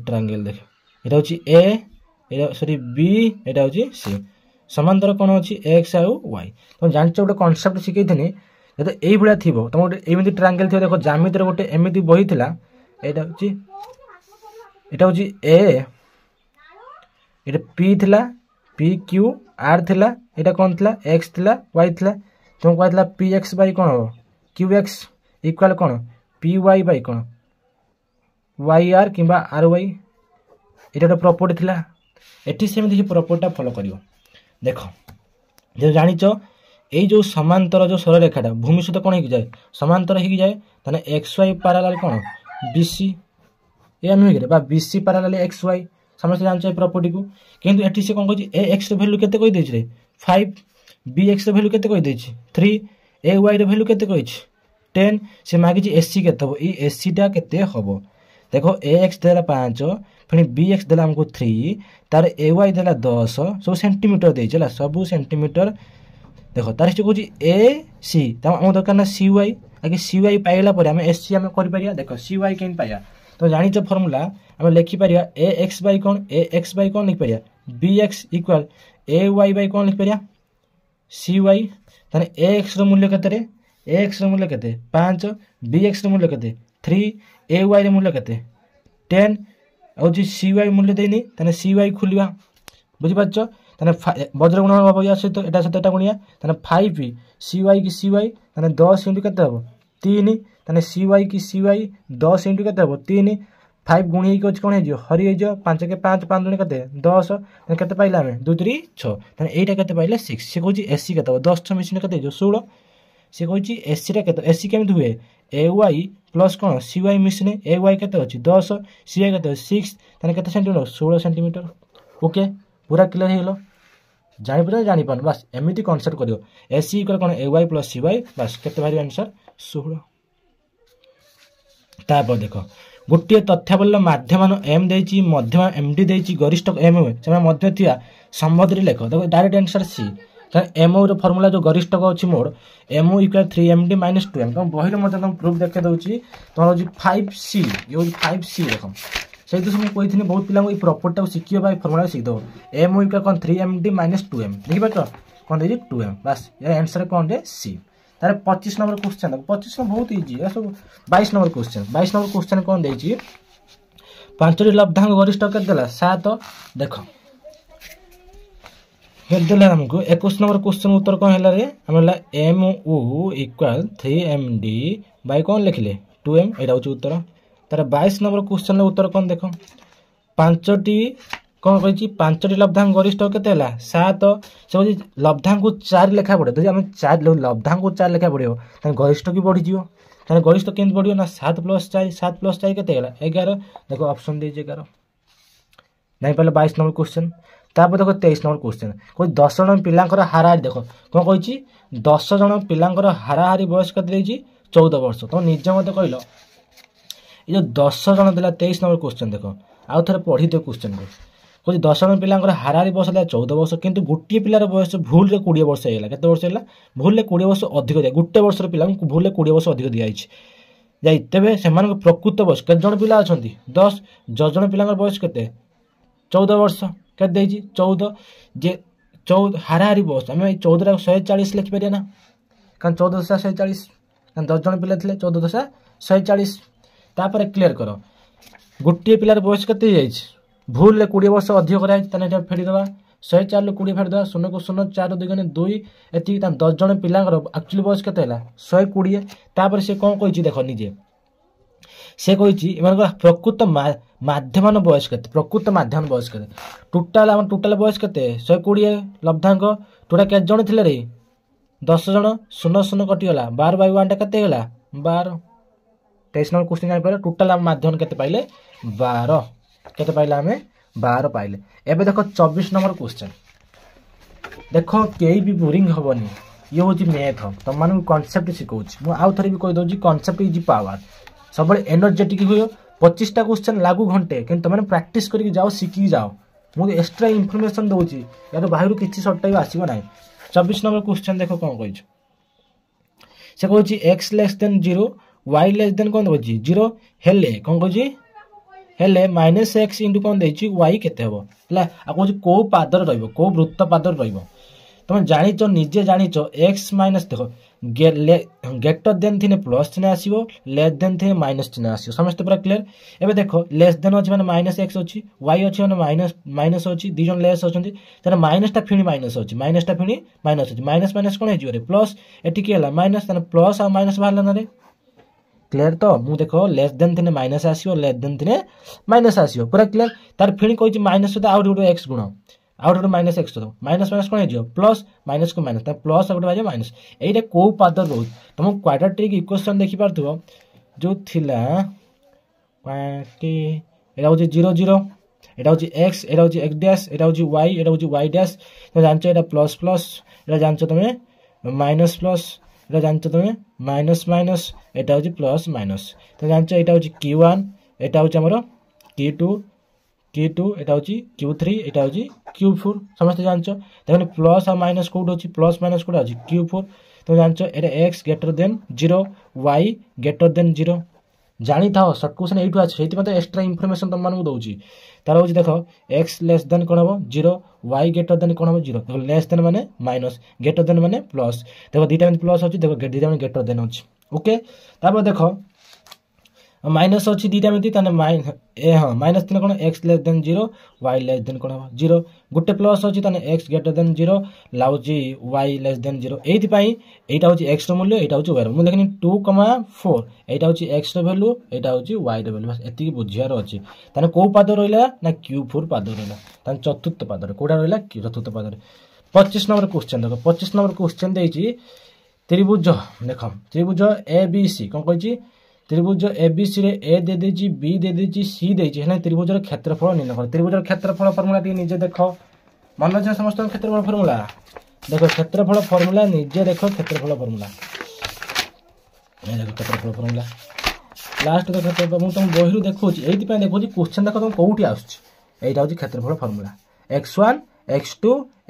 ट्रायंगल देख ये हूँ ए सॉरी बी एटा हूँ सी समांतर कौन अच्छी एक्स आउ वाई तुम जान गोटे कनसेप्ट शिखी थी जो ये थी तुम गोटे एमती ट्रायंगल थी देख जामितर गोटे एमती बही था यहाँ हूँ ए ये पी थिला पी क्यू आर थिला यहाँ कौन थिला एक्स थिला वाई थिला तुम कहला पी एक्स बाई कौन हम क्यू एक्स इक्वाल कौन पी वाई बाई कौन वाई आर कि आर वाई ये गोटे प्रॉपर्टी थिला एटी सेमती प्रॉपर्टी फॉलो कर देख जो जानिच ये जो समांतर जो सरल रेखाटा भूमि सहित कौन हो जाए समांतर हो जाए ताने एक्स वाई पैरेलल कौन BC या नुहे बा BC पैरेलल XY समस्त जानछ प्रॉपर्टी को किंतु एठी से कोन कहछि AX रो वैल्यू केते कहि दैछ रे 5 BX रो वैल्यू केते कहि दैछ 3 AY रो वैल्यू केते कहिछ 10 से मागिछ SC केते हो ई SC टा केते होबो देखो AX देला 5 फिर BX देला हमको 3 तार AY देला 10 सब सेंटीमीटर दैछ हला सब सेंटीमीटर देखो तार से कहछि AC त हम दरकार ना CY आगे CY पाइला पर हम SC हम करि परिया देखो CY केन पाया तो जानि छ फार्मूला हम लिखि परिया AX बाय कोन लिखि परिया BX इक्वल AY बाय कोन लिखि परिया CY तने AX रो मूल्य केते रे AX रो मूल्य केते 5 BX रो मूल्य केते 3 AY रो मूल्य केते 10 और जी CY मूल्य देनी तने CY खुलिया बुझि पाछो तने वज्र गुणन हो या से तो एटा से एटा गुणिया तने 5 CY की CY तने 10 इनटू केते हो 3 तने CY की CY 10 इनटू केते हो 3 5 गुणी ही कोन हे जो हरि हे जो 5 के 5 5 दुनी केते 10 तने केते पाइला हमें 2 3 6 तने एटा केते पाइले 6 से कहूची SC केते हो 10 6 मिशन केते जो 16 से कहूची SC रे केते SC केम हुए AY प्लस कोन CY मिशन AY केते होची 10 CY केते 6 तने केते सेंटीमीटर 16 सेंटीमीटर ओके पूरा क्लियर हेलो जानी पान बस एमिति कांसेप्ट करियो SC इक्वल कोन AY प्लस CY बस केते बारी आंसर 16 तापर देखो गोटे तथ्यावल माध्यमान M देछि मध्यमा MD देछि गरिष्ठ M से मध्य थिया संबंधी लेख देखो डायरेक्ट आंसर C MO रो फार्मूला जो गरिष्ठ अछि मोर MO इक्वल 3MD - 2M तो बहिर मते तुम प्रूफ देखे दउछि तो होछि 5C यो 5C देखो से तो हम कहिथिनी बहुत पिला को ई प्रॉपर्टी शिखियो बाय फार्मूला शिख दो MO इक्वल कोन 3MD - 2M लिखि पाछो कोन देछि 2M बस ये आंसर कोन दे C तारे 25 नंबर क्वेश्चन 25 में बहुत इजी है सब 22 नंबर क्वेश्चन कोन देछि पांचटी लब्धांक गरिष्ठ के देला 7 देखो हे देला हमको 21 नंबर क्वेश्चन उत्तर कोन हैला रे हमला MO इक्वल 3MD बाय कोन लिखले 2M एटा होची उत्तर तारे 22 नंबर क्वेश्चन उत्तर कोन देखो पांचटी कोन कहछि पांचटी लब्धांक गरिष्ठ केते हला 7 से होची लब्धांक को 4 लेखा पड़े तो हम 4 लब्धांक को 4 लेखा पड़ियो त गरिष्ठ की बढ़ी जियो त गरिष्ठ केन बढ़ियो ना 7 + 4 केते हला 11 देखो ऑप्शन दे 11 नहीं पहले 22 नंबर क्वेश्चन तापर देखो 23 नंबर क्वेश्चन कोई 10 जन पिलांकर हाराहारी देखो कोन कहछि 10 जन पिलांकर हाराहारी बयस केते देछि 14 वर्ष तो निजे मते कहलो ये जो 10 जन देला 23 नंबर क्वेश्चन देखो आउ थरे पढ़ी दे क्वेश्चन को कोई 10 जन पिलांकर हाराहारी बयस देला 14 वर्ष किंतु गोटे पिलार बयस भूल रे 20 वर्ष हेला केते वर्ष हेला भूल रे 20 वर्ष अधिक दिया गोटे वर्ष रे पिला भूल रे 20 वर्ष अधिक दिया आइछ जाई तबे सेमान प्रकृत बयस के जन पिला अछंती 10 जन पिलांकर बयस केते 14 वर्ष केते देछि 14 जे 14 हाराहारी बयस हम 14 140 लिखि परिया ना कारण 14 140 कारण 10 जन पिला थिले 14 140 तापर क्लियर करो गोटे पिलार बयस केते जाइछ भूल ले 20 वर्ष अधिक कराइ तने एटा फेडी दबा 104 ले 20 फेडी दबा 0 को 0 4 2 गुणे 2 एति ता 10 जन पिलांकर एक्चुअली बयस केते हला 120 तापर से कोन कहिछि देखो निजे से कहिछि एमान प्रकृत माध्यमान बयस केते प्रकृत माध्यमान बयस केते टोटल बयस केते 120 लब्धांक टोटा के जण थिले रे 10 जण 0 0 कटि गला 12 बाय 1 टा केते गला 12 23 नंबर क्वेश्चन जाय पर टोटल माध्यम केते पाइले 12 केते पाइले हमें 12 पाइले एबे देखो 24 नंबर क्वेश्चन देखो केई भी बोरिंग होबनी ये होची मैथ त मानु कांसेप्ट सिखौची मु आउ थरी भी कहि दोजी कांसेप्ट इज पावर सब एनर्जेटिक होयो 25 टा क्वेश्चन लागू घंटे किन तमने प्रैक्टिस करके जाओ सिखी जाओ मु एक्स्ट्रा इंफॉर्मेशन दोची या तो बाहरु किछि शॉर्ट टाइम आसीबो नाही 24 नंबर क्वेश्चन देखो कोन कहिछ से कहूची x less than 0 y less than कोन होची 0 हेले कोन कहिछि हेले -x इनटू कोन देछि y केते हबो हला आ कहूची को पादर रहइबो को वृत्त पादर रहइबो तुम जानिचो निजे जानिचो x माइनस देखो ग्रेटर देन थिने प्लस चिन्ह आसीबो लेस देन थिने माइनस चिन्ह आसीबो समस्त पूरा क्लियर एबे देखो लेस देन अछि माने -x अछि y अछि माने माइनस अछि दी जन लेस अछंती तने माइनस टा फिनी माइनस अछि माइनस टा फिनी माइनस अछि माइनस माइनस कोन हेजियो रे प्लस एटी के हला माइनस तने प्लस आ माइनस बाहरला ना रे क्लियर तो मु देखो लेस देन थिने माइनस आसीबो लेस देन थिने माइनस आसीबो पूरा क्लियर तार फिनी कहिछि माइनस तो आउट गुडो x गुण आउट गुडो माइनस x तो माइनस माइनस कोन हेजियो प्लस माइनस को माइनस ता प्लस गुडो बाजे माइनस एइटा को पादर रोज तुम क्वाड्रेटिक इक्वेशन देखि पारथबो जो थिला এটা হচ্ছে 0 0, এটা হচ্ছে এক্স, এটা হচ্ছে এক্স ড্যাশ, এটা হচ্ছে ওয়াই, এটা হচ্ছে ওয়াই ড্যাশ। তুমি জানছো এটা প্লস প্লস, এটা জানছো তুমি মাইনাস প্লস, এটা জানছো তুমি মাইনাস মাইনাস, এটা হচ্ছে প্লস মাইনাস। তুমি জানছো এটা হচ্ছে Q1, এটা হচ্ছে আমার Q2, এটা হচ্ছে Q3, এটা হচ্ছে Q4 ସମସ୍ତେ ଜାଣିଛ। দেখুন প্লস আর মাইনাস কোড হচ্ছে, প্লস মাইনাস কোড আছে Q4। তুমি জানছো এটা এক্স গ্রেଟর দেন 0, ওয়াই গ্রেটর দেন 0। জানিথাও সর্ট কোশ্চেন এইটু আছে, সেইଥିପାଇଁ ତ ଏକ୍ସଟ୍ରା ଇନଫର୍ମେସନ୍ ତୁମମାନଙ୍କୁ ଦେଉଛି। ତାର ହେଉଛି ଦେଖ ଏକ୍ସ ଲେସ୍ ଦେନ୍ କ'ଣ ହେବ 0, ୱାଇ ଗ୍ରେଟର ଦେନ୍ କ'ଣ ହେବ 0। ଦେଖ ଲେସ୍ ଦେନ୍ ମାନେ ମାଇନସ୍, ଗ୍ରେଟର ଦେନ୍ ମାନେ ପ୍ଲସ୍। ଦେଖ ଦୁଇଟା ଏମିତି ପ୍ଲସ୍ ଅଛି, ଦେଖ ଦୁଇଟା ମାନେ ଗ୍ରେଟର ଦେନ୍ ଅଛି। ଓକେ, ତାପରେ ଦେଖ माइनस अच्छी दुटा एमती माइनस दिन कौन x less than 0, y less than कौन हम 0। गोटे प्लस अच्छी एक्स ग्रेटर देन 0 लाउची वाई लेस देन 0। एटा हूँ एक्स मूल्य, यहाँ हूँ वाई मुझे देखनी 2,4, यहाँ हूँ एक्स भैल्यू, यहाँ हूँ वाई भैल्यू। बस एति बुझार अच्छी। ताने कौ पाद रहा ना Q4 पाद रहा, चतुर्थ पाद कौटा रहा चतुर्थ पाद। 25 नंबर क्वेश्चन देख, 25 नंबर क्वेश्चन त्रिभुज देख, त्रिभुज ए बी सी कौन कही त्रिभुज एबीसी रे ए दे देछि, बी दे देछि, सी देछि, हेले त्रिभुजर क्षेत्रफल निर्णय कर। त्रिभुजर क्षेत्रफल फार्मूला टी निजे देखो, मन अछि समस्त क्षेत्रफल फार्मूला देखो, क्षेत्रफल फार्मूला निजे देखो, क्षेत्रफल फार्मूला ए देखो, क्षेत्रफल फार्मूला लास्ट देखो मु तुम बहिरु देखौछि, एथि पय देखौछि क्वेश्चन देखो तुम कोउठी आउछि। एटा होछि क्षेत्रफल फार्मूला x1 x2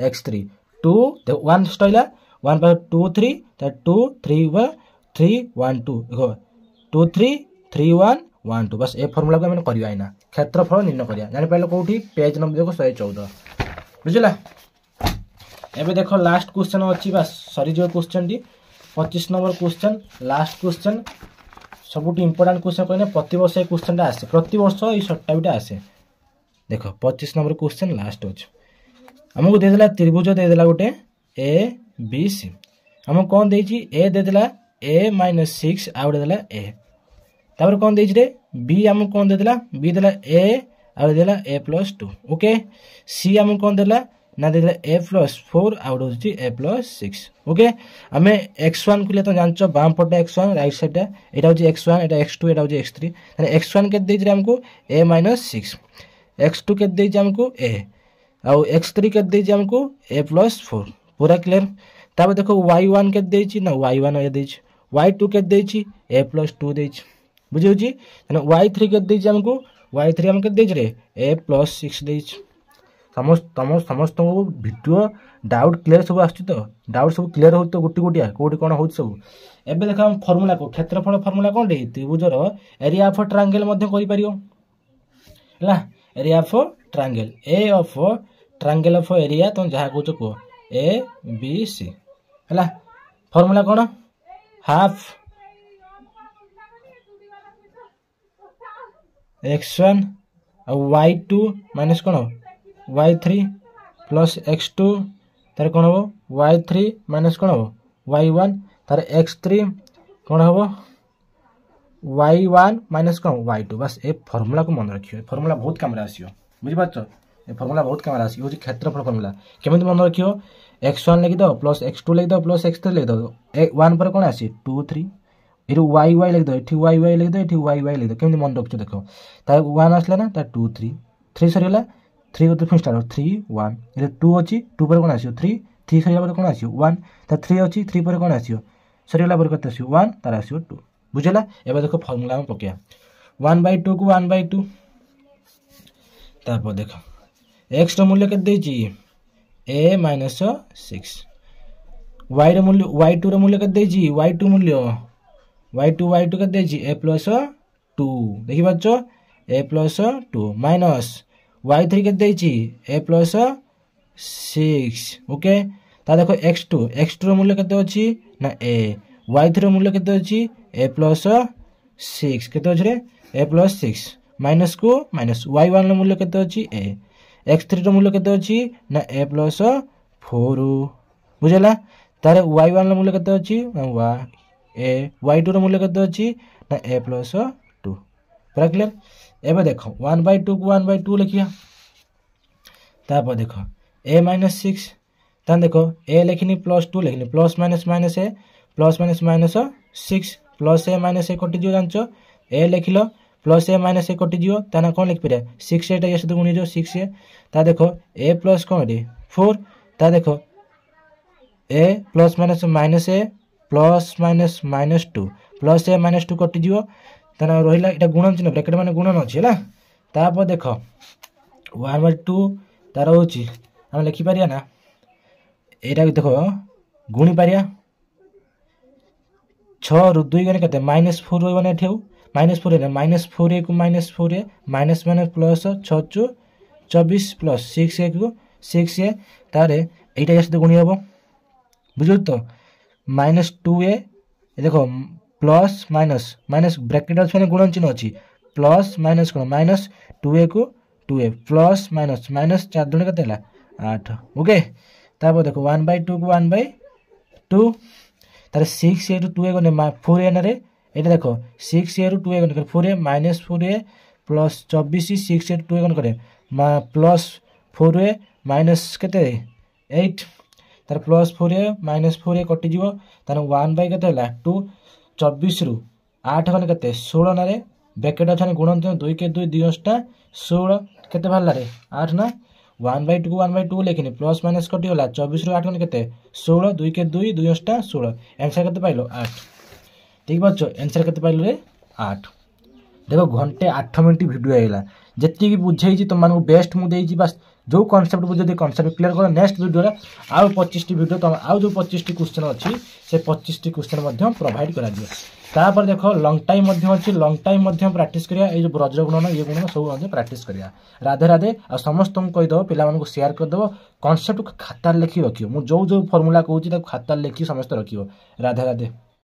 x3 2 देखो 1 स्टाइला 1 by 2 3 2 3 by 3 1 2 देखो 2 3 3 1 1 2। बस ए फॉर्मूला को हम करवा ना क्षेत्रफल निर्णय करिया। जानि पाइलो कोठी पेज नंबर देखो 114 बुझिला। एबे देखो लास्ट क्वेश्चन अछि, बस सॉरी जो क्वेश्चन टी 25 नंबर क्वेश्चन लास्ट क्वेश्चन सबुटी इंपोर्टेंट क्वेश्चन कहने प्रति वर्ष ए क्वेश्चन आसे, प्रति वर्ष ई शॉर्ट बिटा आसे। देखो 25 नंबर क्वेश्चन लास्ट अछि, हमको दे देला त्रिभुज दे देला गोटे ए बी सी। हमको कोन देछि ए दे देला a - 6 आउट देला a, तापर कोन देछि रे b हमको कोन दे देला b देला a आउट देला a + 2। ओके, c हमको कोन देला ना दे देला a + 4 आउट होछि a + 6। ओके, हमें x1 को ले तो जानचो बाम पटे x1 राइट साइड एटा होछि x1 एटा x2 एटा होछि x3। ताने x1 के देछि रे हमको a - 6, x2 के देछि हमको a और x3 के देछि हमको a + 4। पूरा क्लियर। तापर देखो y1 के देछि ना y1 ए देछि, y2 के देछि a + 2 देछि बुझियो जी। ताने y3 के देछि हमको y3 हम के देछि रे a + 6 देछि। समस्त को वीडियो डाउट क्लियर सब आछि तो, डाउट सब क्लियर हो तो गुटी गुटिया कोठी कोन होत सब। एबे देखो हम फार्मूला को क्षेत्रफल फार्मूला कोन दे त्रिभुजर एरिया ऑफ ट्रायंगल मध्ये करि परियो हला। Area of triangle a of triangle of area तो जहा कहू को ए बी सी हला। फार्मूला कोन हाफ x1 और y2 माइनस कोन y3 प्लस x2 तार कोन हो y3 माइनस कोन हो y1 तार x3 कोन हो y1 माइनस कोन y2। बस ए फार्मूला को मन रखियो, फार्मूला बहुत काम रे आसीयो बुझि पाछो। ए फार्मूला बहुत काम रे आसीयो, होची क्षेत्रफल फार्मूला केमिति मन रखियो x1 लिख दो प्लस x2 लिख दो प्लस x3 लिख दो 1 पर कोन आसी 2 3 इरु y लिख दो, एठी y लिख दो, एठी y लिख दो। केमिति मन रखियो देखो, ता 1 आसला ना ता 2 3 3 सरीला 3 को फिर स्टार्ट 3 1 इरे 2 अछि 2 पर कोन आसीयो 3 3 सरीला पर कोन आसीयो 1 ता 3 अछि 3 पर कोन आसीयो सरीला पर कते आसीयो 1 तार आसीयो 2 बुझला। एबे देखो फार्मूला हम पकिया 1/2 को 1/2 तापर देखो x रो मूल्य के देछि a - 6, y रो मूल्य y2 रो मूल्य के देछि y2 मूल्य y2 के देछि a + 2 देखि बाचो a + 2 माइनस y3 के देछि a + 6। ओके, ता देखो x2 रो मूल्य केते अछि ना a, y3 रो मूल्य केते अछि a + 6 केते अछि रे a + 6 माइनस को माइनस y1 रो मूल्य केते अछि a, x3 रो मूल्य केते अछि ना a + 4 बुझला। तारे y1 रो मूल्य केते अछि y2 रो मूल्य केते अछि ना a + 2 पूरा क्लियर। एबे देखो 1/2 को 1/2 लिखिया, तापर देखो a - 6 ता देखो a लिखनी +2 लिखनी plus minus minus a plus minus minus 6 plus a - a कटि जो जानचो a लिखिलो प्लस ए माइनस ए कटिज ताना कौन लिखिपर 6a या सहित गुणी 6a ता देख ए प्लस कौन रे 4 ता देख ए प्लस माइनस माइनस 2 प्लस ए माइनस 2 कटिज ताना रहिला एटा गुणन चिन्ह ब्रैकेट माने गुणन अछि हला तापर देख 1/2 तार होची हम लिखि पारिया ना एटा देख गुणी पारिया 6 रु 2 गने कते -4 होय बने ठेउ -4 रे -4a को -4a माइनस माइनस प्लस 6 चु 24 प्लस 6a को 6a तारे एटा या सहित गुणी हबो बुझु तो -2a देखो प्लस माइनस माइनस ब्रैकेट अछि गुणन चिन्ह अछि प्लस माइनस कोन माइनस 2a को 2a प्लस माइनस माइनस 4 दुने कते हला 8 ओके तापर देखो 1/2 को 1/2 तारे 6a टू 2a गने 4a ना रे एटा देखो 6a टू 2a गने 4a minus 4a plus 24 6a to 2a गने करे प्लस 4a माइनस केते 8 तार प्लस 4a माइनस 4a कटि जीवो तार 1 बाय केते हला 2 24 रु 8 गने केते 16 ना रे ब्रैकेट अछन गुणन 2 के 2 2 8 16 केते भाला रे 8 ना 1/2 को 1/2 लेकिन प्लस माइनस कटि होला 24 रु 8 गने केते 16 2 के 2 2 8 16 आंसर केते पाइलो 8 ठीक बच्चो आंसर केते पाइलो रे 8 देखो घंटे 8 मिनिट वीडियो आइला जति की बुझाई छी तुम मानको बेस्ट मु देई छी बस जो कांसेप्ट बुझ दे कांसेप्ट क्लियर कर नेक्स्ट वीडियो रे आउ 25 टी वीडियो तुम आउ जो 25 टी क्वेश्चन अछि से 25 टी क्वेश्चन मध्ये प्रोवाइड करा दियो तापर देखो लॉन्ग टाइम मध्ये अछि लॉन्ग टाइम मध्ये प्रैक्टिस करिया ए जो वज्र गुणन ये गुणन सब मध्ये प्रैक्टिस करिया राधे राधे आ समस्त तुम कहि दो पिला मानको शेयर कर दो कांसेप्ट खाता लिखि रखियो मु जो जो फार्मूला कहूची ता खाता लिखि समस्त रखियो राधे राधे।